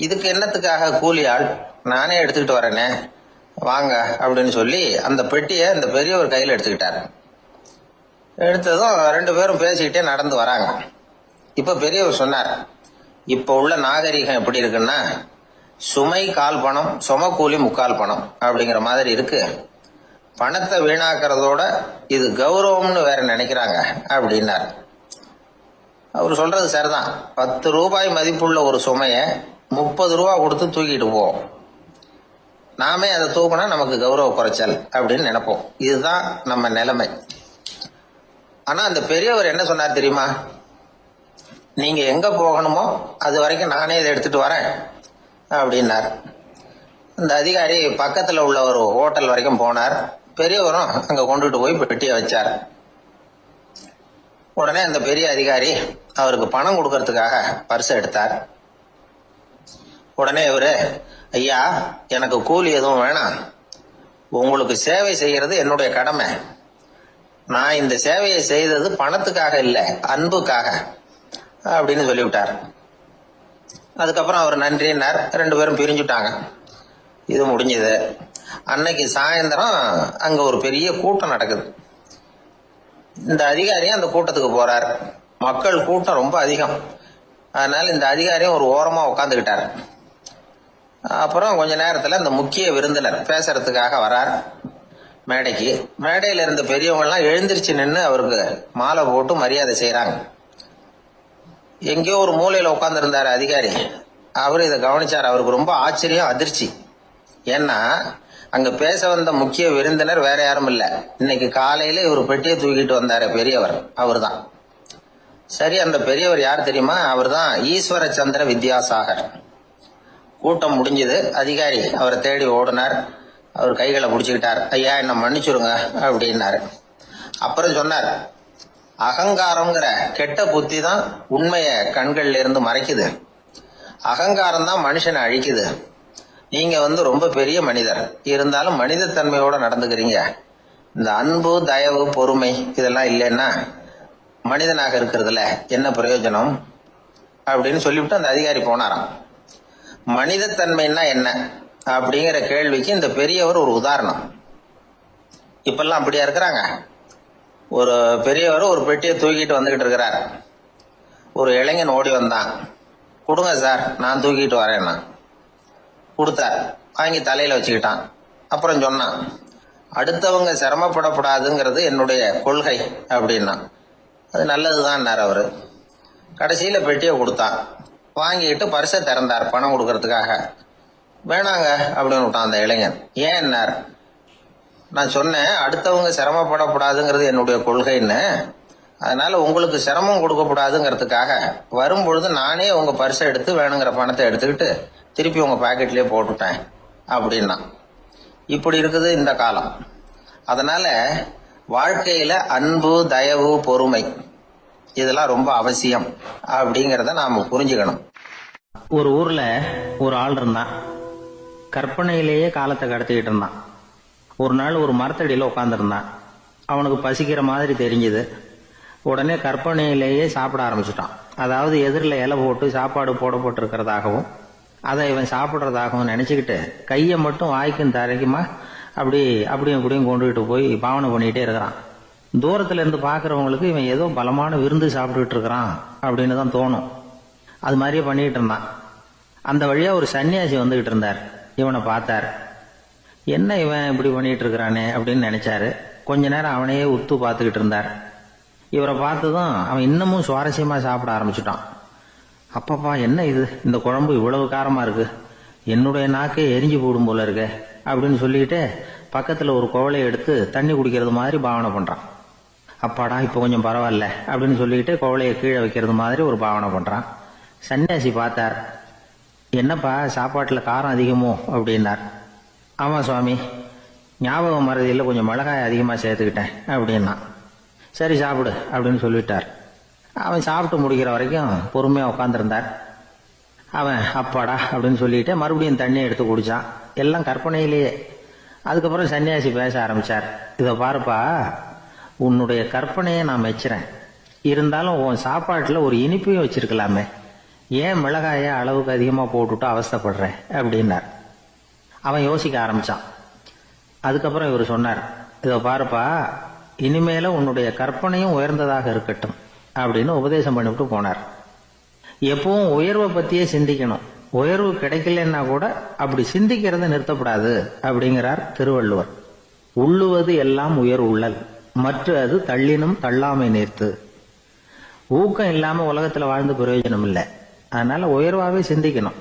இதுக்கு என்னத்துக்காக கூலி ஆள், நானே எடுத்துக்கிட்டு வரேனே வாங்க அப்படின்னு சொல்லி அந்த பெட்டியை அந்த பெரியவர் கையில எடுத்துக்கிட்டார். எடுத்ததும் 2 பேரும் பேசிக்கிட்டே நடந்து வராங்க. இப்ப பெரியவர் சொன்னார், இப்ப உள்ள நாகரிகம் எப்படி இருக்குன்னா, சுமை கால் பணம் சும கூலி முக்கால் பணம் அப்படிங்கிற மாதிரி இருக்கு. பணத்தை வீணாக்கிறதோட இது கௌரவம்னு வேற நினைக்கிறாங்க அப்படின்னார். அவர் சொல்றது சரிதான். 10 ரூபாய் மதிப்புள்ள ஒரு சுமைய 30 ரூபா கொடுத்து தூக்கிட்டு போவோம். நாமே அதை தூக்கினா நமக்கு கௌரவ குறைச்சல் அப்படின்னு நினைப்போம். இதுதான் நம்ம நிலைமை. ஆனா அந்த பெரியவர் என்ன சொன்னார் தெரியுமா? நீங்க எங்க போகணுமோ அது வரைக்கும் நானே இதை எடுத்துட்டு வரேன் அப்படின்னார். அந்த அதிகாரி பக்கத்துல உள்ள ஒரு ஹோட்டல் வரைக்கும் போனார். பெரியவரும் அங்க கொண்டுட்டு போய் பெட்டியை வச்சார். உடனே அந்த பெரிய அதிகாரி அவருக்கு பணம் கொடுக்கறதுக்காக பர்ஸ் எடுத்தார். உடனே இவரு, ஐயா எனக்கு கூலி எதுவும் வேணாம், உங்களுக்கு சேவை செய்யறது என்னுடைய கடமை. நான் இந்த சேவையை செய்தது பணத்துக்காக இல்லை, அன்புக்காக அப்படின்னு சொல்லிவிட்டார். அதுக்கப்புறம் அவர் நன்றினார். 2 பேரும் பிரிஞ்சுட்டாங்க. இது முடிஞ்சது. அன்னைக்கு சாயந்தரம் அங்க ஒரு பெரிய கூட்டம் நடக்குது. இந்த அதிகாரியும் அந்த கூட்டத்துக்கு போறார். மக்கள் கூட்டம் ரொம்ப அதிகம். அதனால இந்த அதிகாரியும் ஒரு ஓரமா உட்காந்துக்கிட்டார். அப்புறம் கொஞ்ச நேரத்துல இந்த முக்கிய விருந்தினர் பேசுறதுக்காக வரார் மேடைக்கு. மேடையில இருந்த பெரியவங்க எல்லாம் எழுந்திருச்சு நின்று அவருக்கு மாலை போட்டு மரியாதை செய்யறாங்க. எங்கேயோ ஒரு மூலையில உட்கார்ந்து இருந்தாரு அதிகாரி. அவரு இதை கவனிச்சார். அவருக்கு ரொம்ப ஆச்சரியம், அதிர்ச்சி. ஏன்னா அங்க பேச வந்த முக்கிய விருந்தினர் வேற யாரும் இல்ல, இன்னைக்கு காலையில இவர் பெட்டியை தூக்கிட்டு வந்தாரு பெரியவர், அவர் தான். சரி, அந்த பெரியவர் யார் தெரியுமா? அவர் தான் ஈஸ்வர சந்திர வித்யாசாகர். கூட்டம் முடிஞ்சது. அதிகாரி அவரை தேடி ஓடினார். அவர் கைகளை பிடிச்சுக்கிட்டார். ஐயா, என்ன மன்னிச்சுருங்க அப்படின்னாரு. அப்புறம் சொன்னார், அகங்காரங்கிற கெட்ட புத்தி தான் உண்மைய கண்கள்ல இருந்து மறைக்குது. அகங்காரம் தான் மனுஷனை அழிக்குது. நீங்க ரொம்ப பெரிய மனிதர், இருந்தாலும் மனிதத்தன்மையோட நடந்துக்கிறீங்க. இந்த அன்பு, தயவு, பொறுமை இதெல்லாம் இல்லைன்னா மனிதனாக இருக்கிறதுல என்ன பிரயோஜனம் அப்படின்னு சொல்லிவிட்டு அந்த அதிகாரி போனாராம். மனிதத்தன்மைன்னா என்ன அப்படிங்கிற கேள்விக்கு இந்த பெரியவர் ஒரு உதாரணம். இப்பெல்லாம் அப்படியா இருக்கிறாங்க? ஒரு பெரியவர் ஒரு பெட்டியை தூக்கிட்டு வந்துகிட்டு இருக்கிறார். ஒரு இளைஞன் ஓடி வந்தான். கொடுங்க சார், நான் தூக்கிட்டு வரேன்னா. கொடுத்தார். வாங்கி தலையில வச்சுக்கிட்டான். அப்புறம் சொன்னான், அடுத்தவங்க சிரமப்படக்கூடாதுங்கிறது என்னுடைய கொள்கை அப்படின்னா. அது நல்லதுதான் அவரு. கடைசியில பெட்டியை கொடுத்தான். வாங்கிட்டு பரிசை திறந்தார் பணம் கொடுக்கறதுக்காக. வேணாங்க அப்படின்னு விட்டான் அந்த இளைஞன். ஏன்? நான் சொன்னேன் அடுத்தவங்க சிரமப்படக்கூடாதுங்கிறது என்னுடைய கொள்கைன்னு. அதனால உங்களுக்கு சிரமம் கொடுக்கக்கூடாதுங்கிறதுக்காக வரும்பொழுது நானே உங்க பரிசை எடுத்து வேணுங்கிற பணத்தை எடுத்துக்கிட்டு திருப்பி உங்க பாக்கெட்லயே போட்டுட்டேன் அப்படின்னா. இப்படி இருக்குது இந்த காலம். அதனால வாழ்க்கையில அன்பு, தயவு, பொறுமை இதெல்லாம் ரொம்ப அவசியம் அப்படிங்கறத நாம புரிஞ்சுக்கணும். ஒரு ஊர்ல ஒரு ஆள் இருந்தான். கற்பனையிலேயே காலத்தை கடத்திக்கிட்டு இருந்தான். ஒரு நாள் ஒரு மரத்தடியில உட்காந்துருந்தான். அவனுக்கு பசிக்கிற மாதிரி தெரிஞ்சது. உடனே கற்பனையிலேயே சாப்பிட ஆரம்பிச்சுட்டான். அதாவது எதிரில் இலை போட்டு சாப்பாடு போடப்பட்டிருக்கிறதாகவும் அதை இவன் சாப்பிட்றதாகவும் நினைச்சுக்கிட்டு கையை மட்டும் வாய்க்கும் தரைக்குமா அப்படியும் இப்படியும் கொண்டுகிட்டு போய் பாவனை பண்ணிக்கிட்டே இருக்கிறான். தூரத்துல இருந்து பாக்குறவங்களுக்கு இவன் ஏதோ பலமான விருந்து சாப்பிட்டுட்டு இருக்கிறான் அப்படின்னு தான் தோணும். அது மாதிரியே பண்ணிக்கிட்டு இருந்தான். அந்த வழியா ஒரு சன்னியாசி வந்துகிட்டு இருந்தார். இவனை பார்த்தார். என்ன இவன் இப்படி பண்ணிட்டு இருக்கிறானே அப்படின்னு நினைச்சாரு. கொஞ்ச நேரம் அவனையே உத்து பார்த்துக்கிட்டு இருந்தார். இவரை பார்த்ததும் அவன் இன்னமும் சுவாரஸ்யமா சாப்பிட ஆரம்பிச்சுட்டான். அப்பப்பா, என்ன இது, இந்த குழம்பு இவ்வளவு காரமா இருக்கு, என்னுடைய நாக்கே எரிஞ்சு போடும் போல இருக்க அப்படின்னு சொல்லிட்டு பக்கத்துல ஒரு குவளையை எடுத்து தண்ணி குடிக்கிறது மாதிரி பாவனை பண்றான். அப்பாடா, இப்ப கொஞ்சம் பரவாயில்ல அப்படின்னு சொல்லிட்டு குவளையை கீழே வைக்கிறது மாதிரி ஒரு பாவனை பண்றான். சன்னியாசி பார்த்தார். என்னப்பா, சாப்பாட்டுல காரம் அதிகமோ அப்படின்னார். ஆமா சுவாமி, ஞாபகம் மறதியில் கொஞ்சம் மிளகாய் அதிகமா சேர்த்துக்கிட்டேன் அப்படின்னா. சரி சாப்பிடு அப்படின்னு சொல்லிட்டார். அவன் சாப்பிட்டு முடிக்கிற வரைக்கும் பொறுமையா உட்காந்துருந்தார். அவன் அப்பாடா அப்படின்னு சொல்லிட்டு மறுபடியும் தண்ணி எடுத்து குடிச்சான். எல்லாம் கற்பனையிலேயே. அதுக்கப்புறம் சன்னியாசி பேச ஆரம்பிச்சார். இதை பாருப்பா, உன்னுடைய கற்பனையை நான் மெச்சுறேன். இருந்தாலும் உன் சாப்பாட்டுல ஒரு இனிப்பையும் வச்சிருக்கலாமே, ஏன் மிளகாய அளவுக்கு அதிகமா போட்டுட்டு அவஸ்தைப்படுறேன் அப்படின்னார். அவன் யோசிக்க ஆரம்பிச்சான். அதுக்கப்புறம் இவர் சொன்னார், இதை பாருப்பா, இனிமேல உன்னுடைய கற்பனையும் உயர்ந்ததாக இருக்கட்டும் அப்படின்னு உபதேசம் பண்ணிவிட்டு போனார். எப்பவும் உயர்வை பத்தியே சிந்திக்கணும். உயர்வு கிடைக்கலன்னா கூட அப்படி சிந்திக்கிறத நிறுத்தப்படாது அப்படிங்கிறார் திருவள்ளுவர். உள்ளுவது எல்லாம் உயர் உள்ளல், மற்ற அது தள்ளினும் தள்ளாமை நேர்த்து. ஊக்கம் இல்லாம உலகத்துல வாழ்ந்து பிரயோஜனம் இல்லை. அதனால உயர்வாவே சிந்திக்கணும்.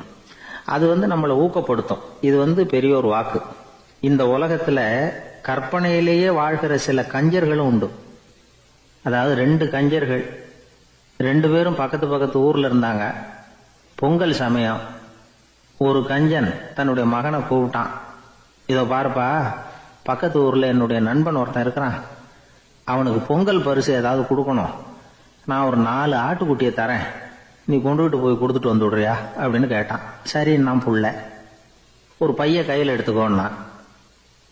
அது நம்மளை ஊக்கப்படுத்தும். இது பெரியோர் வாக்கு. இந்த உலகத்துல கற்பனையிலேயே வாழ்கிற சில கஞ்சர்களும் உண்டு. அதாவது 2 கஞ்சர்கள், 2 பேரும் பக்கத்து பக்கத்து ஊர்ல இருந்தாங்க. பொங்கல் சமயம் ஒரு கஞ்சன் தன்னுடைய மகனை கூப்பிட்டான். இதோ பாருப்பா, பக்கத்து ஊர்ல என்னுடைய நண்பன் ஒருத்தன் இருக்கிறான். அவனுக்கு பொங்கல் பரிசு ஏதாவது கொடுக்கணும். நான் ஒரு 4 ஆட்டுக்குட்டியை தரேன், நீ கொண்டுகிட்டு போய் கொடுத்துட்டு வந்து விடுறியா அப்படின்னு கேட்டான். சரி, நான் புள்ள ஒரு பைய கையில் எடுத்துக்கோன்னா.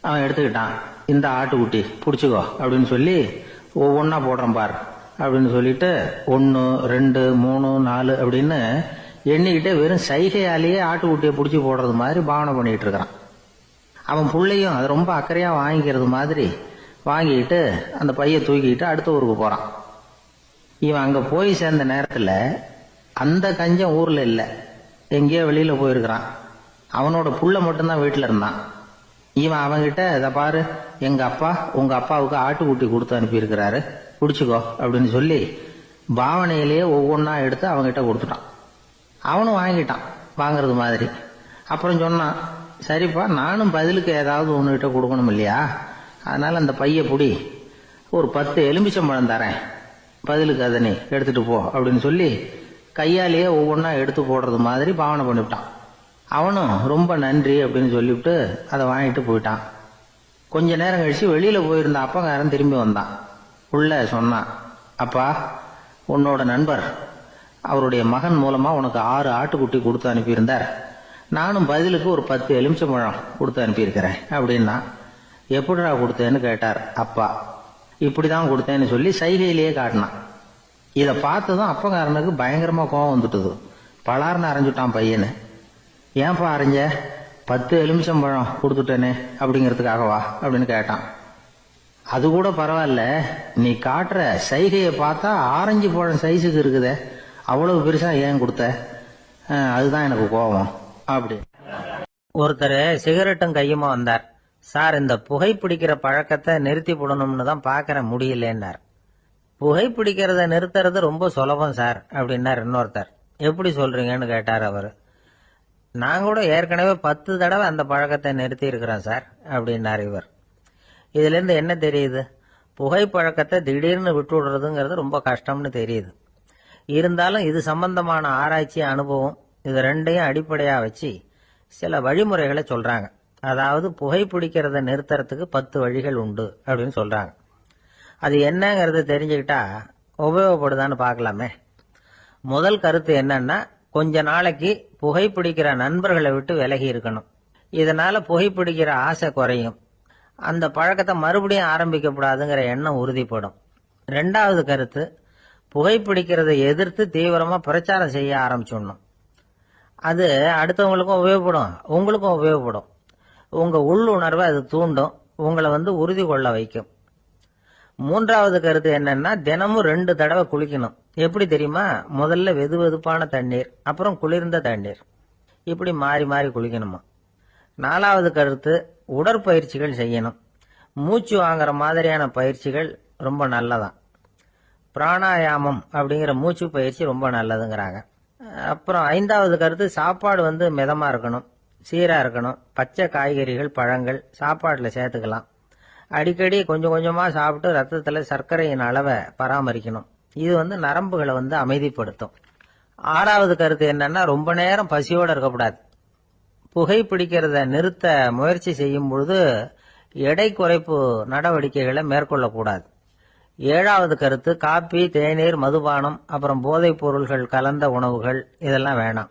அவன் எடுத்துக்கிட்டான். இந்த ஆட்டுக்குட்டி பிடிச்சிக்கோ அப்படின்னு சொல்லி ஒவ்வொன்னா போடுறேன் பார் அப்படின்னு சொல்லிட்டு 1, 2, 3, 4 அப்படின்னு எண்ணிக்கிட்டே வெறும் சைகையாலேயே ஆட்டுக்குட்டியை பிடிச்சி போடுறது மாதிரி பாவனை பண்ணிட்டு இருக்கிறான். அவன் பிள்ளையும் அது ரொம்ப அக்கறையா வாங்கிக்கிறது மாதிரி வாங்கிக்கிட்டு அந்த பைய தூக்கிட்டு அடுத்த ஊருக்கு போறான். இவன் அங்க போய் சேர்ந்த நேரத்துல அந்த கஞ்சன் ஊர்ல இல்ல, எங்கேயோ வெளியில போயிருக்கிறான். அவனோட புள்ள மட்டும்தான் வீட்டுல இருந்தான். இவன் அவன்கிட்ட, இதை பாரு, எங்க அப்பா உங்க அப்பாவுக்கு ஆட்டுக்குட்டி கொடுத்து அனுப்பியிருக்கிறாரு, பிடிச்சிக்கோ அப்படின்னு சொல்லி பாவனையிலேயே ஒவ்வொன்னா எடுத்து அவன்கிட்ட கொடுத்துட்டான். அவனும் வாங்கிட்டான் வாங்குறது மாதிரி. அப்புறம் சொன்னான், சரிப்பா, நானும் பதிலுக்கு ஏதாவது ஒன்னுகிட்ட கொடுக்கணும் இல்லையா, அதனால அந்த பைய புடி, ஒரு 10 எலுமிச்சம்பழம் தரேன், பதிலுக்கு அதை நீ எடுத்துட்டு போ அப்படின்னு சொல்லி கையாலேயே ஒவ்வொன்னா எடுத்து போடுறது மாதிரி பாவனை பண்ணிவிட்டான். அவனும் ரொம்ப நன்றி அப்படின்னு சொல்லிவிட்டு அதை வாங்கிட்டு போயிட்டான். கொஞ்ச நேரம் கழிச்சு வெளியில போயிருந்த அப்பங்காரன் திரும்பி வந்தான். உள்ள சொன்னான், அப்பா, உன்னோட நண்பர் அவருடைய மகன் மூலமா உனக்கு 6 ஆட்டுக்குட்டி கொடுத்து அனுப்பியிருந்தார். நானும் பதிலுக்கு ஒரு 10 எலுமிச்சம்பழம் கொடுத்து அனுப்பியிருக்கிறேன் அப்படின்னா. எப்படிடா கொடுத்தேன்னு கேட்டார் அப்பா. இப்படிதான் கொடுத்தேன்னு சொல்லி சைகையிலேயே காட்டினான். இதை பார்த்ததும் அப்பங்காரனுக்கு பயங்கரமா கோபம் வந்துட்டுது. பலார்னு அரைஞ்சுட்டான் பையனு. ஏன்பா அரைஞ்ச? 10 எலுமிச்சம்பழம் கொடுத்துட்டேனே அப்படிங்கிறதுக்காகவா அப்படின்னு கேட்டான். அது கூட பரவாயில்ல, நீ காட்டுற சைகையை பார்த்தா ஆரஞ்சு பழம் சைஸுக்கு இருக்குதே, அவ்வளவு பெருசா ஏன் கொடுத்த? அதுதான் எனக்கு கோபம் அப்படி. ஒருத்தர் சிகரெட்டும் கையுமா வந்தார். சார், இந்த புகைப்பிடிக்கிற பழக்கத்தை நிறுத்தி போடணும்னு தான் பார்க்கற முடியலன்னார். புகைப்பிடிக்கிறத நிறுத்துறது ரொம்ப சுலபம் சார் அப்படின்னார் இன்னொருத்தர். எப்படி சொல்றீங்கன்னு கேட்டார் அவரு. நான் கூட ஏற்கனவே 10 தடவை அந்த பழக்கத்தை நிறுத்தி இருக்கிறேன் சார் அப்படின்னார் இவர். இதுல இருந்து என்ன தெரியுது? புகைப்பழக்கத்தை திடீர்னு விட்டு விடுறதுங்கிறது ரொம்ப கஷ்டம்னு தெரியுது. இருந்தாலும் இது சம்பந்தமான ஆராய்ச்சி, அனுபவம், இது ரெண்டையும் அடிப்படையா வச்சு சில வழிமுறைகளை சொல்றாங்க. அதாவது புகைப்பிடிக்கிறத நிறுத்துறதுக்கு 10 வழிகள் உண்டு அப்படின்னு சொல்றாங்க. அது என்னங்கிறத தெரிஞ்சுக்கிட்டா உபயோகப்படுதான்னு பார்க்கலாமே. முதல் கருத்து என்னன்னா, கொஞ்ச நாளைக்கு புகைப்பிடிக்கிற நண்பர்களை விட்டு விலகி இருக்கணும். இதனால புகைப்பிடிக்கிற ஆசை குறையும். அந்த பழக்கத்தை மறுபடியும் ஆரம்பிக்கப்படாதுங்கிற எண்ணம் உறுதிப்படும். 2வது கருத்து, புகைப்பிடிக்கிறதை எதிர்த்து தீவிரமா பிரச்சாரம் செய்ய ஆரம்பிச்சிடணும். அது அடுத்தவங்களுக்கும் உபயோகப்படும், உங்களுக்கும் உபயோகப்படும். உங்க உள்ளுணர்வை அது தூண்டும், உங்களை உறுதி கொள்ள வைக்கும். 3வது கருத்து என்னன்னா, தினமும் 2 தடவை குளிக்கணும். எப்படி தெரியுமா? முதல்ல வெது வெதுப்பான தண்ணீர், அப்புறம் குளிர்ந்த தண்ணீர், இப்படி மாறி மாறி குளிக்கணுமா. 4வது கருத்து, உடற்பயிற்சிகள் செய்யணும். மூச்சு வாங்குற மாதிரியான பயிற்சிகள் ரொம்ப நல்லதான். பிராணாயாமம் அப்படிங்கிற மூச்சு பயிற்சி ரொம்ப நல்லதுங்கிறாங்க. அப்புறம் 5வது கருத்து, சாப்பாடு மிதமா இருக்கணும், சீரா இருக்கணும். பச்சை காய்கறிகள், பழங்கள் சாப்பாட்டுல சேர்த்துக்கலாம். அடிக்கடி கொஞ்சம் கொஞ்சமா சாப்பிட்டு ரத்தத்துல சர்க்கரையின் அளவை பராமரிக்கணும். இது நரம்புகளை அமைதிப்படுத்தும். 6வது கருத்து என்னன்னா, ரொம்ப நேரம் பசியோட இருக்கக்கூடாது. புகைப்பிடிக்கிறத நிறுத்த முயற்சி செய்யும் பொழுது எடை குறைப்பு நடவடிக்கைகளை மேற்கொள்ளக்கூடாது. 7வது கருத்து, காப்பி, தேநீர், மதுபானம், அப்புறம் போதைப் பொருள்கள் கலந்த உணவுகள் இதெல்லாம் வேணாம்.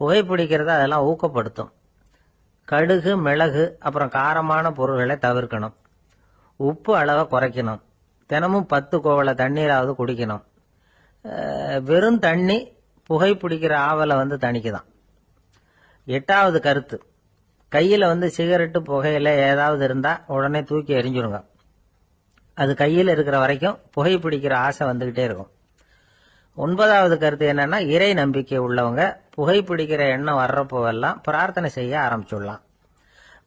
புகைப்பிடிக்கிறத அதெல்லாம் ஊக்கப்படுத்தும். கடுகு, மிளகு, அப்புறம் காரமான பொருள்களை தவிர்க்கணும். உப்பு அளவை குறைக்கணும். தினமும் 10 கோவள தண்ணீராவது குடிக்கணும். வெறும் தண்ணி புகைப்பிடிக்கிற ஆவலை தணிக்குதான். 8வது கருத்து, கையில சிகரெட்டு, புகையில ஏதாவது இருந்தா உடனே தூக்கி எறிஞ்சிருங்க. அது கையில இருக்கிற வரைக்கும் புகைப்பிடிக்கிற ஆசை வந்துகிட்டே இருக்கும். 9வது கருத்து என்னன்னா, இறை நம்பிக்கை உள்ளவங்க புகைப்பிடிக்கிற எண்ணம் வர்றப்போவெல்லாம் பிரார்த்தனை செய்ய ஆரம்பிச்சுடலாம்.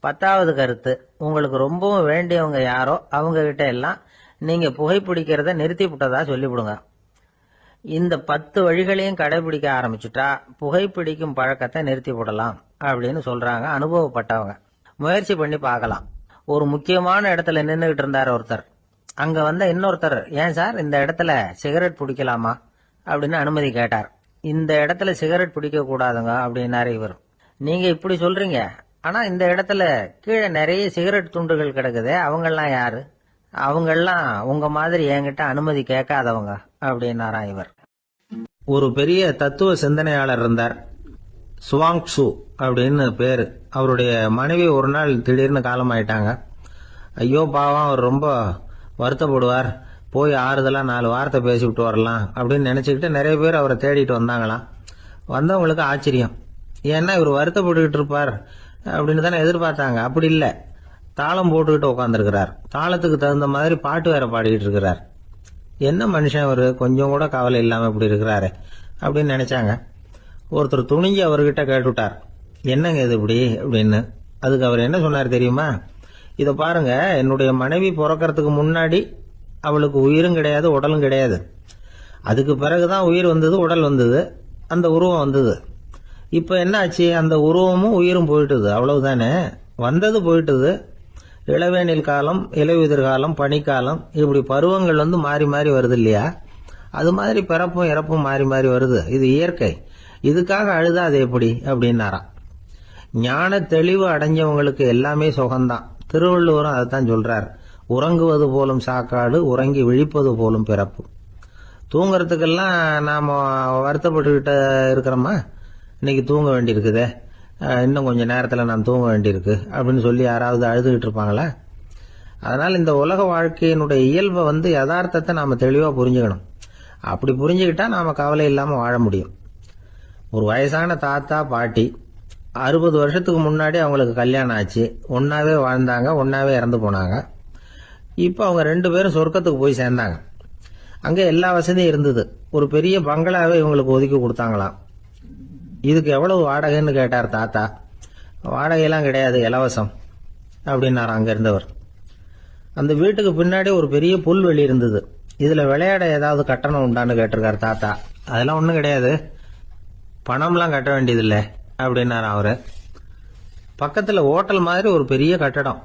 10வது கருத்து, உங்களுக்கு ரொம்பவும் வேண்டியவங்க யாரோ அவங்க கிட்ட எல்லாம் நீங்க புகைப்பிடிக்கிறத நிறுத்தி விட்டதா சொல்லிவிடுங்க. இந்த 10 வழிகளையும் கடைபிடிக்க ஆரம்பிச்சுட்டா புகைப்பிடிக்கும் பழக்கத்தை நிறுத்தி விடலாம் அப்படின்னு சொல்றாங்க அனுபவப்பட்டவங்க. முயற்சி பண்ணி பார்க்கலாம். ஒரு முக்கியமான இடத்துல நின்றுகிட்டு இருந்தார் ஒருத்தர். அங்க இன்னொருத்தர், ஏன் சார் இந்த இடத்துல சிகரெட் பிடிக்கலாமா அப்படின்னு அனுமதி கேட்டார். இந்த இடத்துல சிகரெட் பிடிக்க கூடாதுங்க அப்படின்னாரு இவர். நீங்க இப்படி சொல்றீங்க, ஆனா இந்த இடத்துல கீழே நிறைய சிகரெட் துண்டுகள் கிடக்குதே, அவங்கெல்லாம் யாரு? அவங்கெல்லாம் உங்க மாதிரி என்கிட்ட அனுமதி கேட்காதவங்க அப்படின்னாராம் இவர். ஒரு பெரிய தத்துவ சிந்தனையாளர் இருந்தார், சுவாங்சு அப்படின்னு பேரு. அவருடைய மனைவி ஒரு நாள் திடீர்னு காலமாயிட்டாங்க. ஐயோ பாவம், அவர் ரொம்ப வருத்தப்படுவார், போய் ஆறுதலா 4 வார்த்தை பேசிவிட்டு வரலாம் அப்படின்னு நினைச்சுக்கிட்டு நிறைய பேர் அவரை தேடிட்டு வந்தாங்களாம். வந்தவங்களுக்கு ஆச்சரியம், ஏன்னா இவர் வருத்தப்பட்டுக்கிட்டு இருப்பார் அப்படின்னு தானே எதிர்பார்த்தாங்க. அப்படி இல்லை, தாளம் போட்டுக்கிட்டு உட்காந்துருக்கிறார். தாளத்துக்கு தகுந்த மாதிரி பாட்டு வேற பாடிக்கிட்டு இருக்கிறார். என்ன மனுஷன் அவரு, கொஞ்சம் கூட கவலை இல்லாம இப்படி இருக்கிறாரு அப்படின்னு நினைச்சாங்க. ஒருத்தர் துணிஞ்சு அவர்கிட்ட கேட்டுவிட்டார், என்னங்க இது இப்படி அப்படின்னு. அதுக்கு அவர் என்ன சொன்னார் தெரியுமா? இதை பாருங்க, என்னுடைய மனைவி பிறக்கிறதுக்கு முன்னாடி அவளுக்கு உயிரும் கிடையாது, உடலும் கிடையாது. அதுக்கு பிறகுதான் உயிர் வந்தது, உடல் வந்தது, அந்த உருவம் வந்தது. இப்ப என்ன ஆச்சு? அந்த உருவமும் உயிரும் போயிட்டுது, அவ்வளவுதானே. வந்தது போயிட்டுது. இளவேனில் காலம், இலையுதிர் காலம், பனிக்காலம், இப்படி பருவங்கள் மாறி மாறி வருது இல்லையா? அது மாதிரி பிறப்பும் இறப்பும் மாறி மாறி வருது. இது இயற்கை. இதுக்காக அழுதா அது எப்படி அப்படின்னாராம். ஞான தெளிவு அடைஞ்சவங்களுக்கு எல்லாமே சுகம்தான். திருவள்ளுவரும் அதைத்தான் சொல்றார். உறங்குவது போலும் சாக்காடு, உறங்கி விழிப்பது போலும் பிறப்பு. தூங்கறதுக்கெல்லாம் நாம வருத்தப்பட்டுக்கிட்ட இருக்கிறோமா? இன்னைக்கு தூங்க வேண்டியிருக்குதே, இன்னும் கொஞ்சம் நேரத்தில் நான் தூங்க வேண்டியிருக்கு அப்படின்னு சொல்லி யாராவது அழுதுகிட்டு இருப்பாங்களா? அதனால் இந்த உலக வாழ்க்கையினுடைய இயல்பை யதார்த்தத்தை நாம் தெளிவாக புரிஞ்சுக்கணும். அப்படி புரிஞ்சுக்கிட்டா நாம் கவலை இல்லாமல் வாழ முடியும். ஒரு வயசான தாத்தா பாட்டி 60 வருஷத்துக்கு முன்னாடி அவங்களுக்கு கல்யாணம் ஆச்சு. ஒன்னாவே வாழ்ந்தாங்க, ஒன்னாவே இறந்து போனாங்க. இப்போ அவங்க 2 பேரும் சொர்க்கத்துக்கு போய் சேர்ந்தாங்க. அங்கே எல்லா வசதியும் இருந்தது. ஒரு பெரிய பங்களாவே இவங்களுக்கு ஒதுக்கி கொடுத்தாங்களாம். இதுக்கு எவ்வளவு வாடகைன்னு கேட்டார் தாத்தா. வாடகையெல்லாம் கிடையாது, இலவசம் அப்படின்னார் அங்க இருந்தவர். அந்த வீட்டுக்கு பின்னாடி ஒரு பெரிய புல்வெளி இருந்தது. இதுல விளையாட ஏதாவது கட்டணம் உண்டான்னு கேட்டிருக்காரு தாத்தா. அதெல்லாம் ஒன்றும் கிடையாது, பணம்லாம் கட்ட வேண்டியதில்லை அப்படின்னாரு அவரு. பக்கத்துல ஹோட்டல் மாதிரி ஒரு பெரிய கட்டடம்,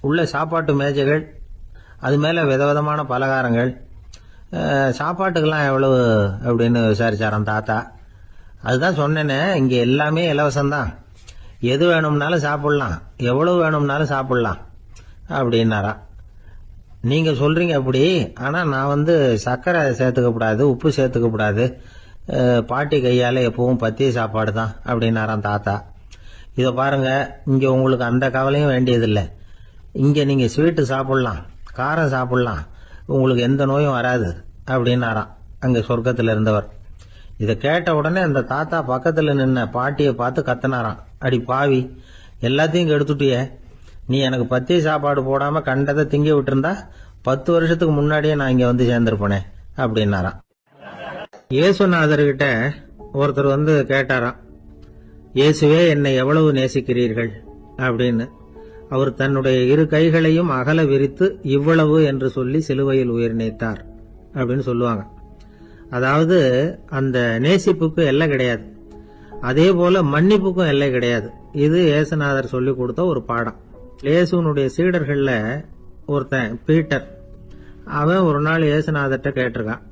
உள்ள சாப்பாட்டு மேஜைகள், அது மேல விதவிதமான பலகாரங்கள். சாப்பாட்டுக்கெல்லாம் எவ்வளவு அப்படின்னு விசாரிச்சாராம் தாத்தா. அதுதான் சொன்னேனே, இங்க எல்லாமே இலவசம்தான், எது வேணும்னாலும் சாப்பிடலாம், எவ்வளவு வேணும்னாலும் சாப்பிடலாம் அப்படின்னாரா. நீங்க சொல்றீங்க அப்படி, ஆனா நான் சர்க்கரை சேர்த்துக்க கூடாது, உப்பு சேர்த்துக்க கூடாது, பாட்டி கையால எப்பவும் பத்திய சாப்பாடு தான் அப்படின்னாராம் தாத்தா. இதை பாருங்க, இங்க உங்களுக்கு அந்த கவலையும் வேண்டியதில்லை. இங்க நீங்க ஸ்வீட்டு சாப்பிடலாம், காரம் சாப்பிடலாம், உங்களுக்கு எந்த நோயும் வராது அப்படின்னாராம் அங்க சொர்க்கத்தில் இருந்தவர். இதை கேட்ட உடனே அந்த தாத்தா பக்கத்துல நின்ன பாட்டியை பார்த்து கத்தினாராம். அடி பாவி, எல்லாத்தையும் கெடுத்துட்டியே, நீ எனக்கு பத்திய சாப்பாடு போடாம கண்டதை திங்க விட்டுருந்தா 10 வருஷத்துக்கு முன்னாடியே நான் இங்க சேர்ந்திருப்பேனே அப்படின்னாராம். இயேசுநாதர்கிட்ட ஒருத்தர் கேட்டாராம், இயேசுவே என்னை எவ்வளவு நேசிக்கிறீர்கள் அப்படின்னு. அவர் தன்னுடைய 2 கைகளையும் அகல விரித்து இவ்வளவு என்று சொல்லி சிலுவையில் உயிர் நீத்தார் அப்படின்னு சொல்லுவாங்க. அதாவது அந்த நேசிப்புக்கு எல்லை கிடையாது, அதே போல மன்னிப்புக்கும் எல்லை கிடையாது. இது இயேசுநாதர் சொல்லி கொடுத்த ஒரு பாடம். இயேசுனுடைய சீடர்கள்ல ஒருத்தன் பீட்டர், அவன் ஒரு நாள் இயேசுநாதர்கிட்ட கேட்டிருக்கான்,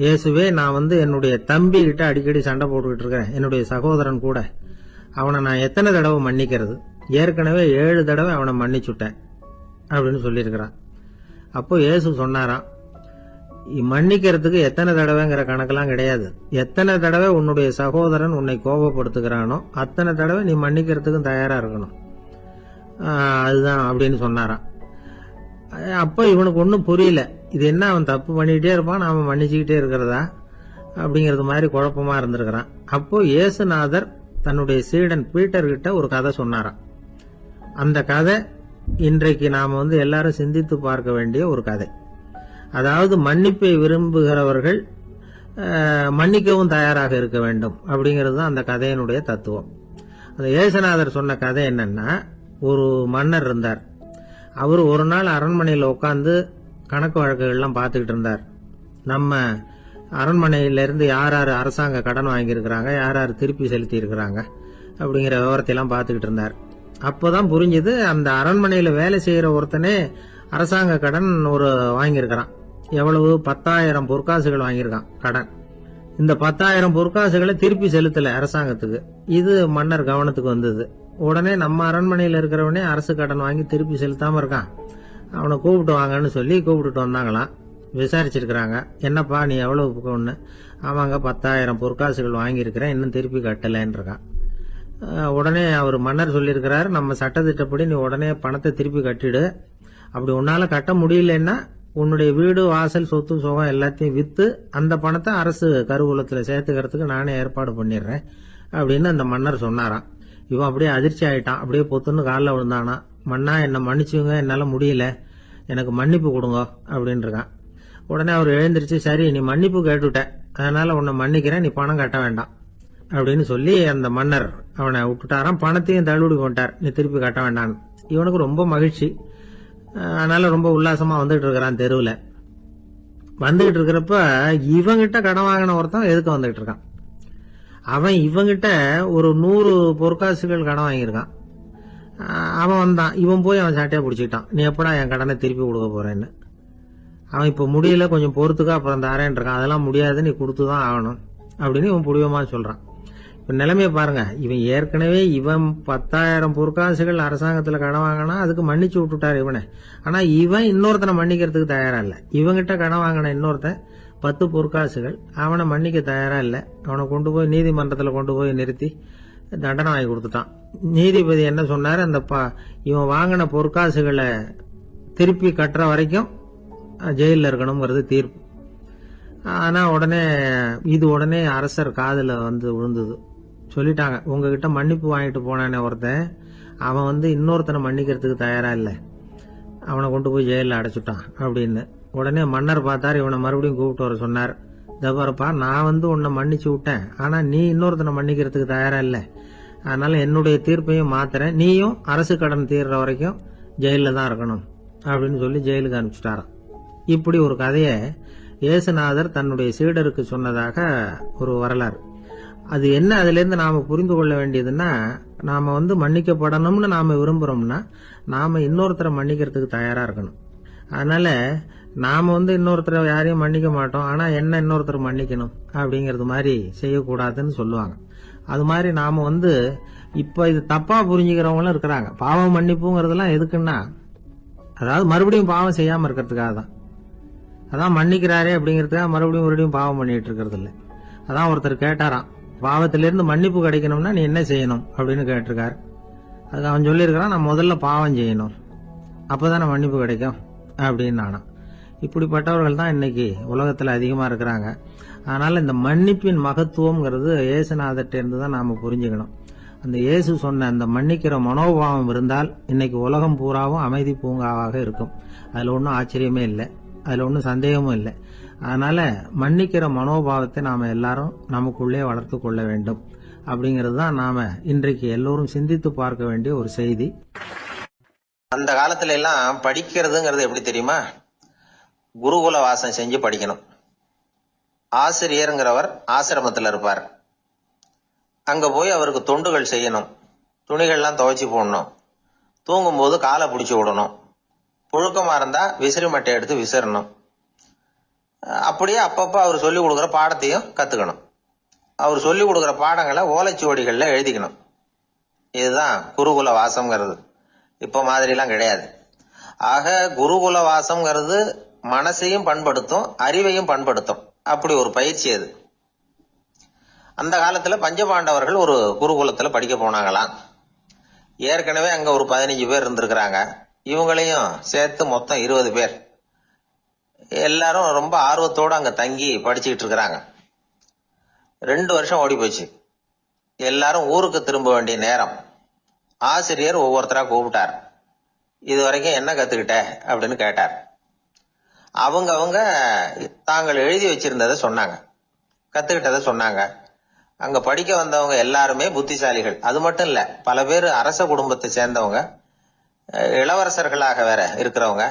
இயேசுவே நான் என்னுடைய தம்பி கிட்ட அடிக்கடி சண்டை போட்டுக்கிட்டு இருக்கிறேன், என்னுடைய சகோதரன் கூட, அவனை நான் எத்தனை தடவை மன்னிக்கிறது? ஏற்கனவே 7 தடவை அவனை மன்னிச்சுட்டேன் அப்படின்னு சொல்லியிருக்கிறான். அப்போ இயேசு சொன்னாராம், மன்னிக்கிறதுக்கு எத்தனை தடவைங்கிற கணக்கெல்லாம் கிடையாது, எத்தனை தடவை உன்னுடைய சகோதரன் உன்னை கோபப்படுத்துகிறானோ அத்தனை தடவை நீ மன்னிக்கிறதுக்கும் தயாரா இருக்கணும், அதுதான் அப்படின்னு சொன்னாராம். அப்ப இவனுக்கு ஒன்றும் புரியல, இது என்ன அவன் தப்பு பண்ணிக்கிட்டே இருப்பான், நாம மன்னிச்சுக்கிட்டே இருக்கிறதா அப்படிங்கிறது மாதிரி குழப்பமா இருந்திருக்கிறான். அப்போ இயேசுநாதர் தன்னுடைய சீடன் பீட்டர் கிட்ட ஒரு கதை சொன்னாராம். அந்த கதை இன்றைக்கு நாம எல்லாரும் சிந்தித்து பார்க்க வேண்டிய ஒரு கதை. அதாவது மன்னிப்பை விரும்புகிறவர்கள் மன்னிக்கவும் தயாராக இருக்க வேண்டும் அப்படிங்கிறது தான் அந்த கதையினுடைய தத்துவம். அந்த இயேசுநாதர் சொன்ன கதை என்னன்னா, ஒரு மன்னர் இருந்தார். அவர் ஒரு நாள் அரண்மனையில் உட்காந்து கணக்கு வழக்குகள்லாம் பார்த்துக்கிட்டு இருந்தார். நம்ம அரண்மனையிலிருந்து யார் யார் அரசாங்க கடன் வாங்கியிருக்கிறாங்க, யார் யார் திருப்பி செலுத்தி இருக்கிறாங்க அப்படிங்கிற விவரத்தையெல்லாம் பார்த்துக்கிட்டு இருந்தார். அப்போதான் புரிஞ்சுது, அந்த அரண்மனையில் வேலை செய்யற ஒருத்தனே அரசாங்க கடன் வாங்கியிருக்கிறான். எவ்வளவு? 10,000 பொற்காசுகள் வாங்கியிருக்கான் கடன். இந்த 10,000 பொற்காசுகளை திருப்பி செலுத்தல அரசாங்கத்துக்கு. இது மன்னர் கவனத்துக்கு வந்தது. உடனே நம்ம அரண்மனையில் இருக்கிறவனே அரசு கடன் வாங்கி திருப்பி செலுத்தாம இருக்கான், அவனை கூப்பிட்டு வாங்கன்னு சொல்லி கூப்பிட்டுட்டு வந்தாங்களாம். விசாரிச்சிருக்கிறாங்க, என்னப்பா நீ எவ்வளவு ஒண்ணு? ஆமாங்க 10,000 பொற்காசுகள் வாங்கியிருக்கிறேன், இன்னும் திருப்பி கட்டலன்னு இருக்கான். உடனே அவர் மன்னர் சொல்லியிருக்கிறாரு, நம்ம சட்டத்திட்டப்படி நீ உடனே பணத்தை திருப்பி கட்டிடு, அப்படி உன்னால கட்ட முடியலன்னா உன்னுடைய வீடு வாசல் சொத்து சுகம் எல்லாத்தையும் வித்து அந்த பணத்தை அரசு கருவூலத்துல சேர்த்துக்கிறதுக்கு நானே ஏற்பாடு பண்ணிடுறேன் அப்படின்னு அந்த மன்னர் சொன்னாராம். இவன் அப்படியே அதிர்ச்சி ஆயிட்டான், அப்படியே பொத்துன்னு காலில் விழுந்தானா. மன்னா என்ன மன்னிச்சுங்க, என்னால முடியல, எனக்கு மன்னிப்பு கொடுங்க அப்படின்னு இருக்கான். உடனே அவர் எழுந்திருச்சு, சரி நீ மன்னிப்பு கேட்டுட்ட, அதனால உன்னை மன்னிக்கிறேன், நீ பணம் கட்ட வேண்டாம் அப்படின்னு சொல்லி அந்த மன்னர் அவனை விட்டுட்டாராம். பணத்தையும் தள்ளுபடி கொண்டார், நீ திருப்பி கட்ட வேண்டாம். இவனுக்கு ரொம்ப மகிழ்ச்சி, அதனால ரொம்ப உல்லாசமா வந்துட்டு இருக்கிறான். தெருவில் வந்துகிட்டு இருக்கிறப்ப இவங்கிட்ட கடன் வாங்கின ஒருத்தன் எதுக்கு வந்துகிட்டு இருக்கான். அவன் இவங்கிட்ட ஒரு 100 பொற்காசுகள் கடன் வாங்கியிருக்கான். அவன் வந்தான், இவன் போய் அவன் சாட்டையா பிடிச்சிக்கிட்டான், நீ எப்படா என் கடனை திருப்பி கொடுக்க போறேன்னு. அவன் இப்ப முடியல, கொஞ்சம் பொறுத்துக்கா, அப்புறம் தாரேன் இருக்கான். அதெல்லாம் முடியாது, நீ கொடுத்துதான் ஆகணும் அப்படின்னு இவன் புடிவமா சொல்றான். இப்ப நிலைமையை பாருங்க, இவன் ஏற்கனவே 10,000 பொற்காசுகள் அரசாங்கத்துல கடன் வாங்கினா அதுக்கு மன்னிச்சு விட்டுட்டாரு இவனை. ஆனா இவன் இன்னொருத்தனை மன்னிக்கிறதுக்கு தயாரா இல்ல. இவங்கிட்ட கடன் வாங்கின இன்னொருத்தன் 10 பொற்காசுகள், அவனை மன்னிக்க தயாரா இல்ல. அவனை கொண்டு போய் நீதிமன்றத்துல கொண்டு போய் நிறுத்தி தண்டனை வாங்கி கொடுத்துட்டான். நீதிபதி என்ன சொன்னாரு, அந்த இவன் வாங்கின பொற்காசுகளை திருப்பி கட்டுற வரைக்கும் ஜெயில இருக்கணுங்கிறது தீர்ப்பு. ஆனா உடனே அரசர் காதுல விழுந்தது. சொல்லிட்டாங்க, உங்ககிட்ட மன்னிப்பு வாங்கிட்டு போனானே ஒருத்தன், அவன் இன்னொருத்தனை மன்னிக்கிறதுக்கு தயாரா இல்ல, அவனை கொண்டு போய் ஜெயில அடைச்சுட்டான் அப்படின்னு. உடனே மன்னர் பார்த்தார், இவனை மறுபடியும் கூப்பிட்டு வர சொன்னார். தபாரப்பா, நான் உன்னை மன்னிச்சு விட்டேன், ஆனா நீ இன்னொருத்தனை மன்னிக்கிறதுக்கு தயாரா இல்ல, அதனால என்னுடைய தீர்ப்பையும் மாத்துறேன், நீயும் அரசு கடன் தீர்ற வரைக்கும் ஜெயில தான் இருக்கணும் அப்படின்னு சொல்லி ஜெயிலுக்கு அனுப்பிச்சுட்டாராம். இப்படி ஒரு கதையை இயேசுநாதர் தன்னுடைய சீடருக்கு சொன்னதாக ஒரு வரலாறு. அது என்ன, அதுல இருந்து நாம புரிந்து கொள்ள வேண்டியதுன்னா, நாம மன்னிக்கப்படணும்னு நாம விரும்புறோம்னா நாம இன்னொருத்தரை மன்னிக்கிறதுக்கு தயாரா இருக்கணும். அதனால நாம இன்னொருத்தரை யாரையும் மன்னிக்க மாட்டோம், ஆனா என்ன இன்னொருத்தர் மன்னிக்கணும் அப்படிங்கறது மாதிரி செய்யக்கூடாதுன்னு சொல்லுவாங்க. அது மாதிரி நாம இப்ப இது தப்பா புரிஞ்சுக்கிறவங்களும் இருக்கிறாங்க. பாவம் மன்னிப்புங்கிறதுலாம் எதுக்குன்னா, அதாவது மறுபடியும் பாவம் செய்யாம இருக்கிறதுக்காக தான். அதான் மன்னிக்கிறாரே அப்படிங்கறதுக்காக மறுபடியும் பாவம் பண்ணிட்டு இருக்கிறது இல்ல. அதான் ஒருத்தர் கேட்டாராம், பாவத்திலிருந்து மன்னிப்பு கிடைக்கணும்னா நீ என்ன செய்யணும் அப்படின்னு கேட்டிருக்காரு. அதுக்கு அவன் சொல்லியிருக்கிறான், நான் முதல்ல பாவம் செய்யணும், அப்பதானே மன்னிப்பு கிடைக்கும் அப்படின்னு நானா. இப்படிப்பட்டவர்கள் தான் இன்னைக்கு உலகத்துல அதிகமா இருக்கிறாங்க. அதனால இந்த மன்னிப்பின் மகத்துவம்ங்கிறது இயேசுநாதர்ட்ட இருந்து தான் நாம புரிஞ்சுக்கணும். அந்த இயேசு சொன்ன அந்த மன்னிக்கிற மனோபாவம் இருந்தால் இன்னைக்கு உலகம் பூராவும் அமைதி பூங்காவாக இருக்கும். அதுல ஒன்றும் ஆச்சரியமே இல்லை, அதுல ஒன்றும் சந்தேகமும் இல்லை. அதனால மன்னிக்கிற மனோபாவத்தை நாம எல்லாரும் நமக்குள்ளே வளர்த்து கொள்ள வேண்டும் அப்படிங்கிறது தான் நாம இன்றைக்கு எல்லோரும் சிந்தித்து பார்க்க வேண்டிய ஒரு செய்தி. அந்த காலத்துல எல்லாம் படிக்கிறதுங்கிறது எப்படி தெரியுமா, குருகுல வாசம் செஞ்சு படிக்கணும். ஆசிரியருங்கிறவர் ஆசிரமத்தில் இருப்பார். அங்க போய் அவருக்கு தொண்டுகள் செய்யணும், துணிகள்லாம் துவைச்சு போடணும், தூங்கும்போது காலை பிடிச்சி விடணும், புழுக்கமா இருந்தா விசிறி மட்டை எடுத்து விசிறணும். அப்படியே அப்பப்ப அவர் சொல்லி கொடுக்குற பாடத்தையும் கத்துக்கணும். அவர் சொல்லி கொடுக்குற பாடங்களை ஓலைச்சுவடிகள்ல எழுதிக்கணும். இதுதான் குருகுல வாசம்ங்கிறது. இப்ப மாதிரிலாம் கிடையாது. ஆக குருகுல வாசம்ங்கிறது மனசையும் பண்படுத்தும், அறிவையும் பண்படுத்தும். அப்படி ஒரு பயிற்சி அது. அந்த காலத்துல பஞ்சபாண்டவர்கள் ஒரு குருகுலத்துல படிக்க போனாங்களாம். ஏற்கனவே அங்க ஒரு 15 பேர் இருந்திருக்கிறாங்க. இவங்களையும் சேர்த்து மொத்தம் 20 பேர். எல்லாரும் ரொம்ப ஆர்வத்தோடு அங்க தங்கி படிச்சுக்கிட்டு இருக்கிறாங்க. 2 வருஷம் ஓடி போச்சு. எல்லாரும் ஊருக்கு திரும்ப வேண்டிய நேரம். ஆசிரியர் ஒவ்வொருத்தரா கூப்பிட்டார். இது வரைக்கும் என்ன கத்துக்கிட்ட அப்படின்னு கேட்டார். அவங்க தாங்கள் எழுதி வச்சிருந்ததை சொன்னாங்க, கத்துக்கிட்டதை சொன்னாங்க. அங்க படிக்க வந்தவங்க எல்லாருமே புத்திசாலிகள். அது மட்டும் இல்ல, பல பேர் அரச குடும்பத்தை சேர்ந்தவங்க, இளவரசர்களாக வேற இருக்கிறவங்க.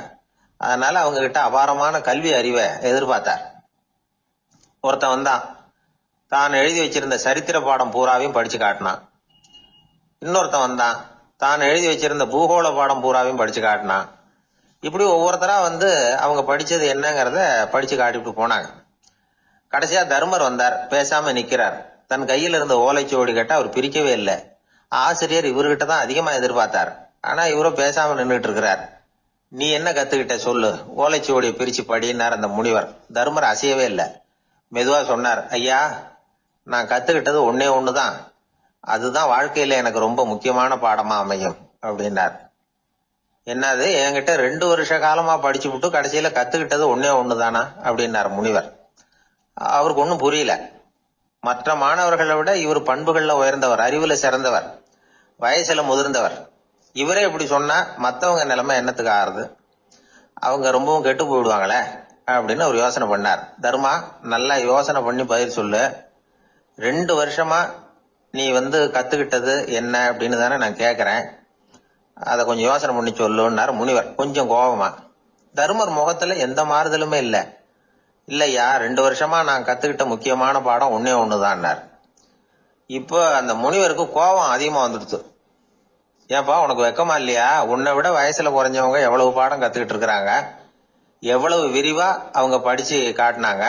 அதனால அவங்க கிட்ட அபாரமான கல்வி அறிவை எதிர்பார்த்தார். ஒருத்தன் வந்தான், தான் எழுதி வச்சிருந்த சரித்திர பாடம் பூராவையும் படிச்சு காட்டினான். இன்னொருத்தன் வந்தான், தான் எழுதி வச்சிருந்த பூகோள பாடம் பூராவையும் படிச்சு காட்டினான். இப்படி ஒவ்வொருத்தரா அவங்க படிச்சது என்னங்கிறத படிச்சு காட்டிட்டு போனாங்க. கடைசியா தர்மர் வந்தார். பேசாம நிக்கிறார். தன் கையில இருந்த ஓலைச்சுவடி கேட்டா அவர் பிரிக்கவே இல்லை. ஆசிரியர் இவர்கிட்ட தான் அதிகமா எதிர்பார்த்தார். ஆனா இவரும் பேசாம நின்றுட்டு இருக்கிறார். நீ என்ன கத்துக்கிட்ட சொல்லு, ஓலைச்சுவடியை பிரிச்சு படினார் அந்த முனிவர். தர்மர் அசையவே இல்லை. மெதுவா சொன்னார், ஐயா, நான் கத்துக்கிட்டது ஒன்னே ஒண்ணுதான், அதுதான் வாழ்க்கையில எனக்கு ரொம்ப முக்கியமான பாடமா அமையும் அப்படின்னார். என்னது, என்கிட்ட 2 வருஷ காலமா படிச்சு விட்டு கடைசியில கத்துக்கிட்டது ஒன்னே ஒண்ணுதானா அப்படின்னார் முனிவர். அவருக்கு ஒன்னும் புரியல. மற்ற மாணவர்களை விட இவர் பண்புகள்ல உயர்ந்தவர், அறிவுல சிறந்தவர், வயசுல முதிர்ந்தவர். இவரே இப்படி சொன்னா மத்தவங்க நிலைமை என்னத்துக்கு ஆறுது, அவங்க ரொம்பவும் கெட்டு போயிடுவாங்களே அப்படின்னு அவர் யோசனை பண்ணார். தர்மா, நல்லா யோசனை பண்ணி பதில் சொல்லு. 2 வருஷமா நீ கத்துக்கிட்டது என்ன அப்படின்னு தானே நான் கேக்குறேன், அத கொஞ்சம் யோசனை பண்ணி சொல்லுன்னாரு முனிவர் கொஞ்சம் கோபமா. தர்மர் முகத்துல எந்த மாறுதலுமே இல்ல. இல்லையா, 2 வருஷமா நான் கத்துக்கிட்ட முக்கியமான பாடம் ஒன்னே ஒண்ணுதான்னார். இப்போ அந்த முனிவருக்கு கோபம் அதிகமா வந்துடுச்சு. ஏன்பா, உனக்கு வெக்கமா இல்லையா? உன்னை விட வயசுல குறைஞ்சவங்க எவ்வளவு பாடம் கத்துக்கிட்டு இருக்கிறாங்க, எவ்வளவு விரிவா அவங்க படிச்சு காட்டினாங்க.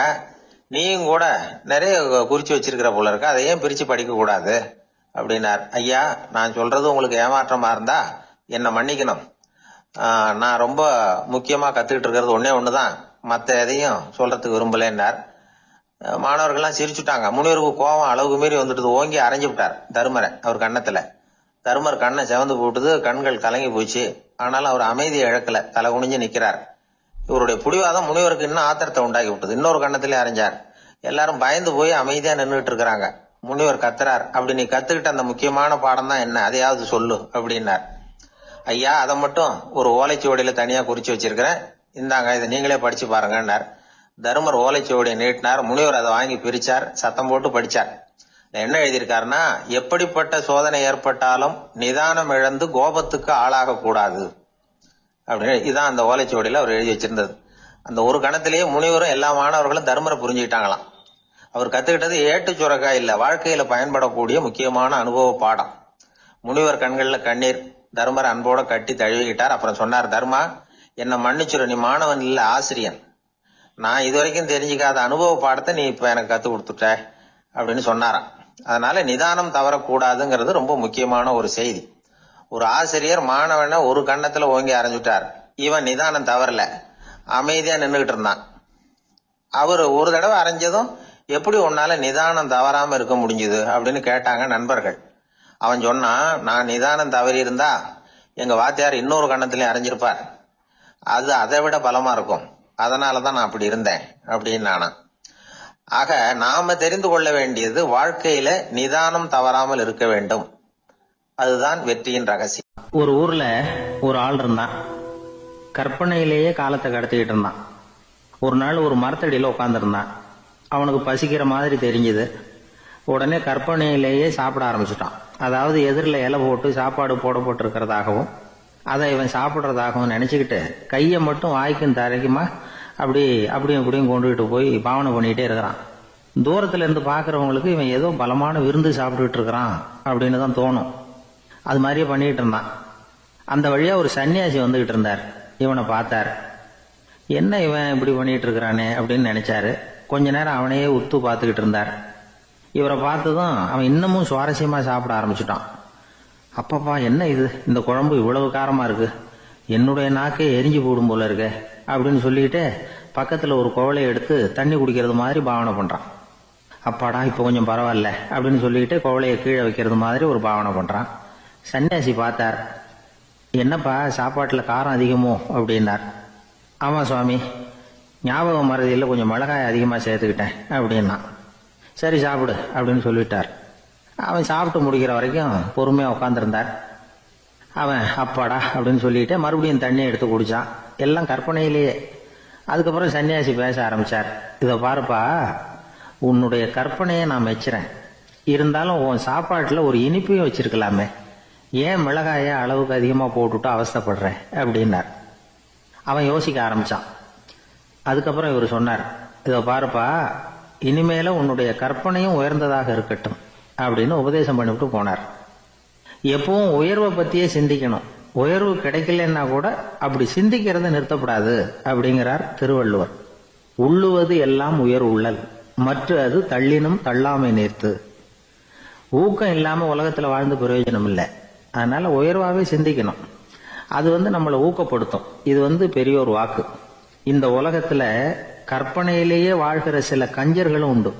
நீயும் கூட நிறைய குறிச்சு வச்சிருக்கிற போல இருக்க, அதை ஏன் பிரிச்சு படிக்க கூடாது அப்படின்னார். ஐயா, நான் சொல்றது உங்களுக்கு ஏமாற்றமா இருந்தா என்ன மன்னிக்கணும். நான் ரொம்ப முக்கியமா கத்துக்கிட்டு இருக்கிறது ஒன்னே ஒண்ணுதான், மத்த எதையும் சொல்றதுக்கு விரும்பலன்னார். மாணவர்கள்லாம் சிரிச்சுட்டாங்க. முனிவருக்கு கோபம் அளவுக்கு மீறி வந்துட்டு ஓங்கி அரைஞ்சு விட்டார் தருமரை அவர் கண்ணத்துல. தருமர் கண்ணை செவந்து போட்டுது, கண்கள் கலங்கி போச்சு. ஆனாலும் அவர் அமைதியை இழக்கல, தலை குனிஞ்சு நிக்கிறார். இவருடைய புடிவாதம் முனிவருக்கு இன்னும் ஆத்திரத்தை உண்டாக்கி விட்டது. இன்னொரு கண்ணத்திலே அரைஞ்சார். எல்லாரும் பயந்து போய் அமைதியா நின்றுட்டு இருக்கிறாங்க. முனிவர் கத்துறார், அப்படி நீ கத்துக்கிட்ட அந்த முக்கியமான பாடம் தான் என்ன, அதையாவது சொல்லு அப்படின்னார். ஐயா, அதை மட்டும் ஒரு ஓலைச்சுவடியில தனியா குறிச்சு வச்சிருக்கிறேன், இந்தாங்க இதை நீங்களே படிச்சு பாருங்கன்னார். தருமர் ஓலைச்சுவடியை நீட்டினார். முனிவர் அதை வாங்கி பிரிச்சார், சத்தம் போட்டு படிச்சார். என்ன எழுதியிருக்காருன்னா, எப்படிப்பட்ட சோதனை ஏற்பட்டாலும் நிதானம் இழந்து கோபத்துக்கு ஆளாக கூடாது அப்படின்னு. இதான் அந்த ஓலைச்சுவடியில அவர் எழுதி வச்சிருந்தது. அந்த ஒரு கணத்திலேயே முனிவரும் எல்லா மாணவர்களும் தர்மரை புரிஞ்சுக்கிட்டாங்களாம். அவர் கத்துக்கிட்டது ஏட்டு சுரக்கா இல்ல, வாழ்க்கையில பயன்படக்கூடிய முக்கியமான அனுபவ பாடம். முனிவர் கண்கள்ல கண்ணீர். தர்மர் அன்போட கட்டி தழுவிக்கிட்டார். அப்புறம் சொன்னார், தர்மா, என்ன மன்னிச்சுரு, நீ மாணவன் இல்ல, ஆசிரியன். நான் இதுவரைக்கும் தெரிஞ்சுக்காத அனுபவ பாடத்தை நீ இப்ப எனக்கு கத்து கொடுத்துட்ட அப்படின்னு சொன்னாராம். அதனால நிதானம் தவறக்கூடாதுங்கிறது ரொம்ப முக்கியமான ஒரு செய்தி. ஒரு ஆசிரியர் மாணவனை ஒரு கண்ணத்துல ஓங்கி அரைஞ்சுட்டார். இவன் நிதானம் தவறல, அமைதியா நின்றுகிட்டு இருந்தான். அவரு ஒரு தடவை அரைஞ்சதும் எப்படி உன்னால நிதானம் தவறாம இருக்க முடிஞ்சுது அப்படின்னு கேட்டாங்க நண்பர்கள். அவன் சொன்னான், நான் நிதானம் தவறி இருந்தா எங்க வாத்தியார் இன்னொரு கண்ணத்திலயும் அரைஞ்சிருப்பார், அது அதை விட பலமா இருக்கும், அதனாலதான் நான் அப்படி இருந்தேன் அப்படின்னு நானா. ஆக நாம தெரிந்து கொள்ள வேண்டியது, வாழ்க்கையில நிதானம் தவறாமல் இருக்க வேண்டும். அதுதான் வெற்றியின் ரகசியம். ஒரு ஊர்ல ஒரு ஆள் இருந்தான். கற்பனையிலேயே காலத்தை கடத்திக்கிட்டு இருந்தான். ஒரு நாள் ஒரு மரத்தடியில உட்காந்துருந்தான். அவனுக்கு பசிக்கிற மாதிரி தெரிஞ்சது. உடனே கற்பனையிலேயே சாப்பிட ஆரம்பிச்சுட்டான். அதாவது எதிரில் இலை போட்டு சாப்பாடு போடப்பட்டிருக்கிறதாகவும் அதை இவன் சாப்பிட்றதாகவும் நினைச்சுக்கிட்டு கையை மட்டும் வாய்க்கும் தரைக்குமா அப்படியும் இப்படியும் கொண்டுகிட்டு போய் பாவனை பண்ணிக்கிட்டே இருக்கிறான். தூரத்துல இருந்து பாக்குறவங்களுக்கு இவன் ஏதோ பலமான விருந்து சாப்பிட்டுட்டு இருக்கிறான் அப்படின்னு தான் தோணும். அது மாதிரியே பண்ணிட்டு இருந்தான். அந்த வழியா ஒரு சன்னியாசி வந்துகிட்டு இருந்தார். இவனை பார்த்தார். என்ன இவன் இப்படி பண்ணிட்டு இருக்கிறானே அப்படின்னு நினைச்சாரு. கொஞ்ச நேரம் அவனையே உத்து பார்த்துக்கிட்டு இருந்தார். இவரை பார்த்ததும் அவன் இன்னமும் சுவாரஸ்யமா சாப்பிட ஆரம்பிச்சுட்டான். அப்பப்பா, என்ன இது, இந்த குழம்பு இவ்வளவு காரமா இருக்கு, என்னுடைய நாக்கே எரிஞ்சு போடும் போல இருக்கு அப்படின்னு சொல்லிட்டு பக்கத்துல ஒரு குவளையை எடுத்து தண்ணி குடிக்கிறது மாதிரி பாவனை பண்றான். அப்பாடா, இப்ப கொஞ்சம் பரவாயில்ல அப்படின்னு சொல்லிட்டு குவளையை கீழே வைக்கிறது மாதிரி ஒரு பாவனை பண்றான். சன்னியாசி பார்த்தார். என்னப்பா, சாப்பாட்டுல காரம் அதிகமோ அப்படின்னார். ஆமா சுவாமி, ஞாபகம் மறதியில் கொஞ்சம் மிளகாய் அதிகமா சேர்த்துக்கிட்டேன் அப்படின்னா. சரி சாப்பிடு அப்படின்னு சொல்லிட்டார். அவன் சாப்பிட்டு முடிக்கிற வரைக்கும் பொறுமையா உட்காந்துருந்தார். அவன் அப்பாடா அப்படின்னு சொல்லிட்டு மறுபடியும் தண்ணி எடுத்து குடிச்சான். எல்லாம் கற்பனையிலேயே. அதுக்கப்புறம் சன்னியாசி பேச ஆரம்பிச்சார். இதை பாருப்பா, உன்னுடைய கற்பனையை நான் மெச்சுறேன், இருந்தாலும் உன் சாப்பாட்டுல ஒரு இனிப்பையும் வச்சிருக்கலாமே, ஏன் மிளகாய அளவுக்கு அதிகமா போட்டுட்டு அவஸ்தைப்படுறேன் அப்படின்னார். அவன் யோசிக்க ஆரம்பிச்சான். அதுக்கப்புறம் இவர் சொன்னார், இதை பாருப்பா, இனிமேல உன்னுடைய கற்பனையும் உயர்ந்ததாக இருக்கட்டும் அப்படின்னு உபதேசம் பண்ணிவிட்டு போனார். எப்பவும் உயர்வை பத்தியே சிந்திக்கணும். உயர்வு கிடைக்கலன்னா கூட அப்படி சிந்திக்கிறத நிறுத்தப்படாது அப்படிங்கிறார் திருவள்ளுவர். உள்ளுவது எல்லாம் உயர் உள்ளல், மற்ற அது தள்ளினும் தள்ளாமை நேர்த்து. ஊக்கம் இல்லாம உலகத்துல வாழ்ந்து பிரயோஜனம் இல்லை. அதனால உயர்வாவே சிந்திக்கணும். அது நம்மளை ஊக்கப்படுத்தும். இது பெரியோர் வாக்கு. இந்த உலகத்துல கற்பனையிலேயே வாழ்கிற சில கஞ்சர்களும் உண்டு.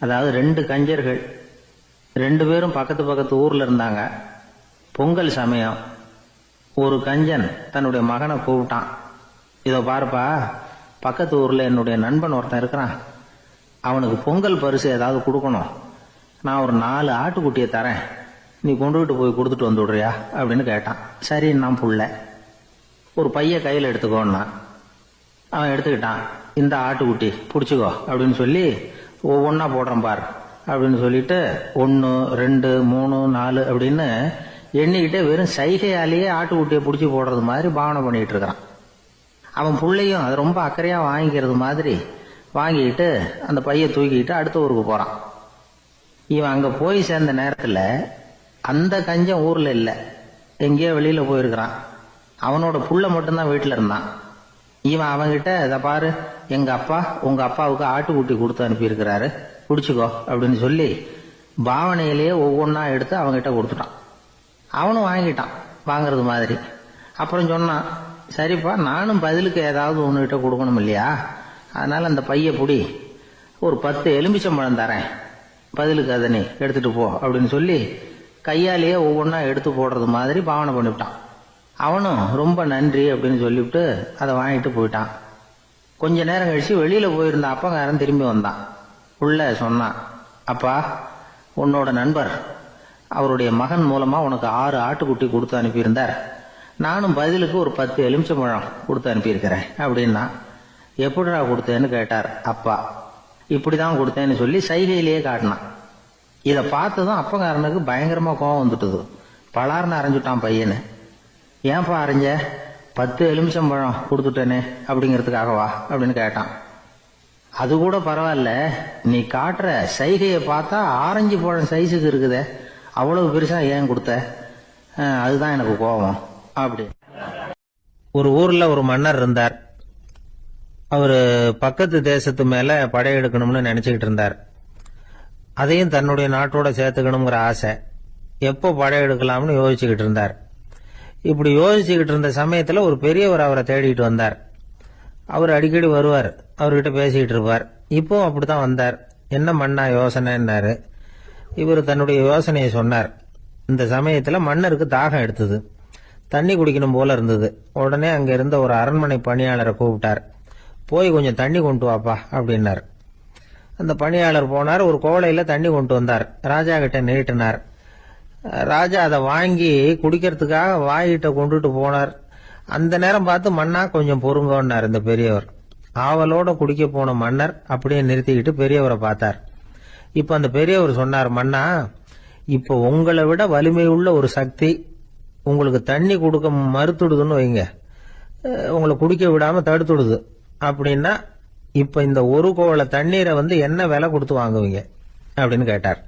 அதாவது 2 கஞ்சர்கள், 2 பேரும் பக்கத்து பக்கத்து ஊர்ல இருந்தாங்க. பொங்கல் சமயம் ஒரு கஞ்சன் தன்னுடைய மகனை கூப்பிட்டான். இதோ பாருப்பா, பக்கத்து ஊர்ல என்னுடைய நண்பன் ஒருத்தன் இருக்கிறான், அவனுக்கு பொங்கல் பரிசு ஏதாவது கொடுக்கணும், நான் ஒரு 4 ஆட்டுக்குட்டியை தரேன், நீ கொண்டுகிட்டு போய் கொடுத்துட்டு வந்து விடுறியா அப்படின்னு கேட்டான். சரி, நான் புள்ள ஒரு பைய கையில் எடுத்துக்கோன்னா. அவன் எடுத்துக்கிட்டான். இந்த ஆட்டுக்குட்டி பிடிச்சிக்கோ அப்படின்னு சொல்லி ஒவ்வொன்னா போடுறேன் பார் அப்படின்னு சொல்லிட்டு 1 2 3 4 அப்படின்னு எண்ணிக்கிட்டே வெறும் சைகையாலேயே ஆட்டுக்குட்டியை பிடிச்சி போடுறது மாதிரி பாவனை பண்ணிட்டு இருக்கிறான். அவன் பிள்ளையும் அது ரொம்ப அக்கறையா வாங்கிக்கிறது மாதிரி வாங்கிக்கிட்டு அந்த பைய தூக்கிக்கிட்டு அடுத்த ஊருக்கு போறான். இவன் அங்க போய் சேர்ந்த நேரத்துல அந்த கஞ்சன் ஊர்ல இல்ல, எங்கேயோ வெளியில போயிருக்கிறான். அவனோட புள்ள மட்டும்தான் வீட்டுல இருந்தான். இவன் அவங்கிட்ட இதை பாரு, எங்க அப்பா உங்க அப்பாவுக்கு ஆட்டுக்குட்டி கொடுத்து அனுப்பியிருக்கிறாரு, பிடிச்சிக்கோ அப்படின்னு சொல்லி பாவனையிலேயே ஒவ்வொன்றா எடுத்து அவங்கிட்ட கொடுத்துட்டான். அவனும் வாங்கிட்டான் வாங்குறது மாதிரி. அப்புறம் சொன்னான், சரிப்பா நானும் பதிலுக்கு ஏதாவது ஒன்றுகிட்ட கொடுக்கணும் இல்லையா, அதனால அந்த பைய புடி, ஒரு 10 எலுமிச்சம்பழம் தரேன், பதிலுக்கு அதை நீ எடுத்துட்டு போ அப்படின்னு சொல்லி கையாலேயே ஒவ்வொன்றா எடுத்து போடுறது மாதிரி பாவனை பண்ணிவிட்டான். அவனும் ரொம்ப நன்றி அப்படின்னு சொல்லிவிட்டு அதை வாங்கிட்டு போயிட்டான். கொஞ்ச நேரம் கழிச்சு வெளியில போயிருந்த அப்பங்காரன் திரும்பி வந்தான். உள்ள சொன்னான், அப்பா உன்னோட நண்பர் அவருடைய மகன் மூலமா உனக்கு 6 ஆட்டுக்குட்டி கொடுத்து அனுப்பியிருந்தார், நானும் பதிலுக்கு ஒரு 10 எலுமிச்சம்பழம் கொடுத்து அனுப்பியிருக்கிறேன் அப்படின்னா. எப்படிடா கொடுத்தேன்னு கேட்டார் அப்பா. இப்படிதான் கொடுத்தேன்னு சொல்லி சைகையிலேயே காட்டினான். இதை பார்த்ததும் அப்பங்காரனுக்கு பயங்கரமா கோபம் வந்துட்டுது. பலார்னு அரைஞ்சுட்டான் பையனு. ஏன்பா அரைஞ்ச, 10 எலுமிச்சம்பழம் கொடுத்துட்டேனே அப்படிங்கிறதுக்காகவா அப்படின்னு கேட்டான். அது கூட பரவாயில்ல, நீ காட்டுற சைகையை பார்த்தா ஆரஞ்சு பழம் சைஸுக்கு இருக்குதே, அவ்வளவு பெருசா ஏன் கொடுத்த, அதுதான் எனக்கு கோபம் அப்படி. ஒரு ஊர்ல ஒரு மன்னர் இருந்தார். அவரு பக்கத்து தேசத்து மேல படையெடுக்கணும்னு நினைச்சுக்கிட்டு இருந்தார். அதையும் தன்னுடைய நாட்டோட சேர்த்துக்கணுங்கிற ஆசை. எப்போ படையெடுக்கலாம்னு யோசிச்சுக்கிட்டு இருந்தார். இப்படி யோசிச்சுக்கிட்டு இருந்த சமயத்துல ஒரு பெரியவர் அவரை தேடிட்டு வந்தார். அவர் அடிக்கடி வருவார், அவர்கிட்ட பேசிக்கிட்டு இருப்பார். இப்போ அப்படித்தான் வந்தார். என்ன மன்னா யோசனைன்னாரு. இவர் தன்னுடைய யோசனையை சொன்னார். இந்த சமயத்துல மன்னருக்கு தாகம் எடுத்தது, தண்ணி குடிக்கணும் போல இருந்தது. உடனே அங்க இருந்த ஒரு அரண்மனை பணியாளரை கூப்பிட்டார். போய் கொஞ்சம் தண்ணி கொண்டு வாப்பா அப்படின்னார். அந்த பணியாளர் போனார், ஒரு கோலையில தண்ணி கொண்டு வந்தார். ராஜா கிட்ட நீட்டினார். ராஜா அதை வாங்கி குடிக்கிறதுக்காக வாய்கிட்ட கொண்டுட்டு போனார். அந்த நேரம் பார்த்து, மன்னா கொஞ்சம் பொறுங்கன்னார் இந்த பெரியவர். ஆவலோட குடிக்க போன மன்னர் அப்படியே நிறுத்திக்கிட்டு பெரியவரை பார்த்தார். இப்ப அந்த பெரியவர் சொன்னார், மன்னா இப்ப உங்களை விட வலிமை உள்ள ஒரு சக்தி உங்களுக்கு தண்ணி கொடுக்க மறுத்துடுதுன்னு வைங்க, உங்களை குடிக்க விடாம தடுத்துடுது அப்படின்னா, இப்ப இந்த ஒரு கோவள தண்ணீரை என்ன விலை கொடுத்து வாங்குவீங்க அப்படின்னு கேட்டார்.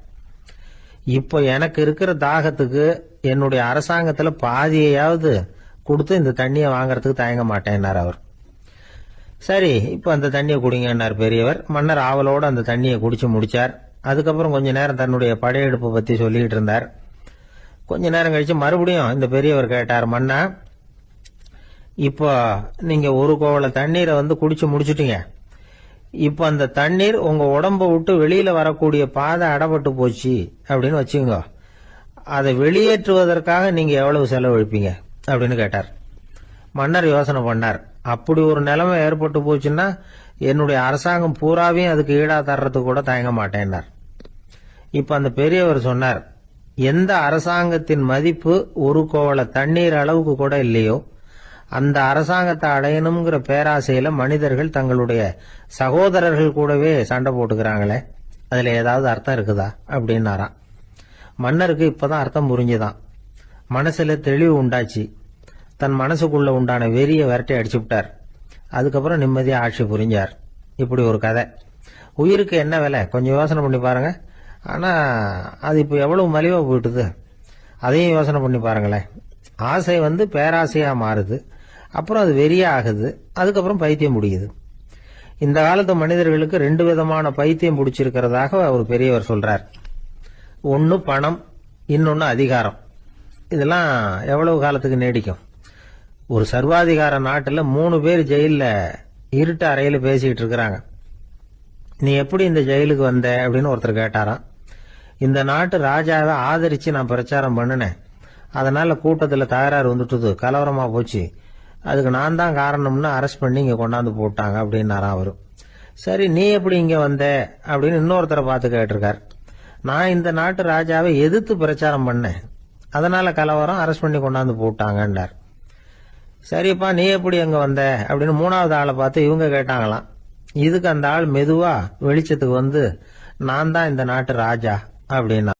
இப்போ எனக்கு இருக்கிற தாகத்துக்கு என்னுடைய அரசாங்கத்துல பாதியையாவது கொடுத்து இந்த தண்ணியை வாங்கறதுக்கு தயங்க மாட்டேன்னார் அவர். சரி இப்ப அந்த தண்ணியை குடிங்கன்னார் பெரியவர். மன்னர் ஆவலோடு அந்த தண்ணியை குடிச்சு முடிச்சார். அதுக்கப்புறம் கொஞ்ச நேரம் தன்னுடைய படையெடுப்பை பத்தி சொல்லிட்டு இருந்தார். கொஞ்ச நேரம் கழிச்சு மறுபடியும் இந்த பெரியவர் கேட்டார், மன்னா இப்போ நீங்க ஒரு கோவள தண்ணீரை குடிச்சு முடிச்சுட்டீங்க, இப்ப அந்த தண்ணீர் உங்க உடம்ப விட்டு வெளியில வரக்கூடிய பாதை அடப்பட்டு போச்சு அப்படின்னு வச்சுக்கோங்க, அதை வெளியேற்றுவதற்காக நீங்க எவ்வளவு செலவழிப்பீங்க அப்படின்னு கேட்டார். மன்னர் யோசனை பண்ணார். அப்படி ஒரு நிலைமை ஏற்பட்டு போச்சுன்னா என்னுடைய அரசாங்கம் பூராவையும் அதுக்கு ஈடா தர்றதுக்கு கூட தயங்க மாட்டேன்னார். இப்ப அந்த பெரியவர் சொன்னார், எந்த அரசாங்கத்தின் மதிப்பு ஒரு கோவள தண்ணீர் அளவுக்கு கூட இல்லையோ அந்த அரசாங்கத்தை அடையணுங்கிற பேராசையில மனிதர்கள் தங்களுடைய சகோதரர்கள் கூடவே சண்டை போட்டுக்கிறாங்களே, அதுல ஏதாவது அர்த்தம் இருக்குதா அப்படின்னாராம். மன்னருக்கு இப்பதான் அர்த்தம் புரிஞ்சுதான். மனசுல தெளிவு உண்டாச்சு. தன் மனசுக்குள்ள உண்டான வெறிய விரட்டி அடிச்சு விட்டார். அதுக்கப்புறம் நிம்மதியா ஆட்சி புரிஞ்சார். இப்படி ஒரு கதை. உயிருக்கு என்ன விலை கொஞ்சம் யோசனை பண்ணி பாருங்க. ஆனா அது இப்ப எவ்வளவு மலிவா போயிட்டுது, அதையும் யோசனை பண்ணி பாருங்களேன். ஆசை பேராசையா மாறுது, அப்புறம் அது வெறியா ஆகுது, அதுக்கப்புறம் பைத்தியம் முடியுது. இந்த காலத்து மனிதர்களுக்கு 2 விதமான பைத்தியம் பிடிச்சிருக்கிறதாக ஒரு பெரியவர் சொல்றார். ஒன்னு பணம், இன்னொன்னு அதிகாரம். இதெல்லாம் எவ்வளவு காலத்துக்கு நீடிக்கும்? ஒரு சர்வாதிகார நாட்டுல 3 பேர் ஜெயில இருட்டு அறையில பேசிக்கிட்டு இருக்கிறாங்க. நீ எப்படி இந்த ஜெயிலுக்கு வந்த அப்படின்னு ஒருத்தர் கேட்டாராம். இந்த நாட்டு ராஜாவை ஆதரிச்சு நான் பிரச்சாரம் பண்ணினேன், அதனால கூட்டத்துல தகராறு வந்துட்டுது, கலவரமா போச்சு, அதுக்கு நான் தான் காரணம்னு அரெஸ்ட் பண்ணி இங்க கொண்டாந்து போட்டாங்க அப்படின்னாராம் அவரு. சரி நீ எப்படி இங்க வந்த அப்படின்னு இன்னொருத்தரை பார்த்து கேட்டிருக்கார். நான் இந்த நாட்டு ராஜாவை எதிர்த்து பிரச்சாரம் பண்ணேன், அதனால கலவரம், அரெஸ்ட் பண்ணி கொண்டாந்து போட்டாங்கன்னார். சரிப்பா நீ எப்படி அங்க வந்த அப்படின்னு 3வது ஆளை பார்த்து இவங்க கேட்டாங்களாம். இதுக்கு அந்த ஆள் மெதுவா வெளிச்சத்துக்கு நான் தான் இந்த நாட்டு ராஜா அப்படின்னா.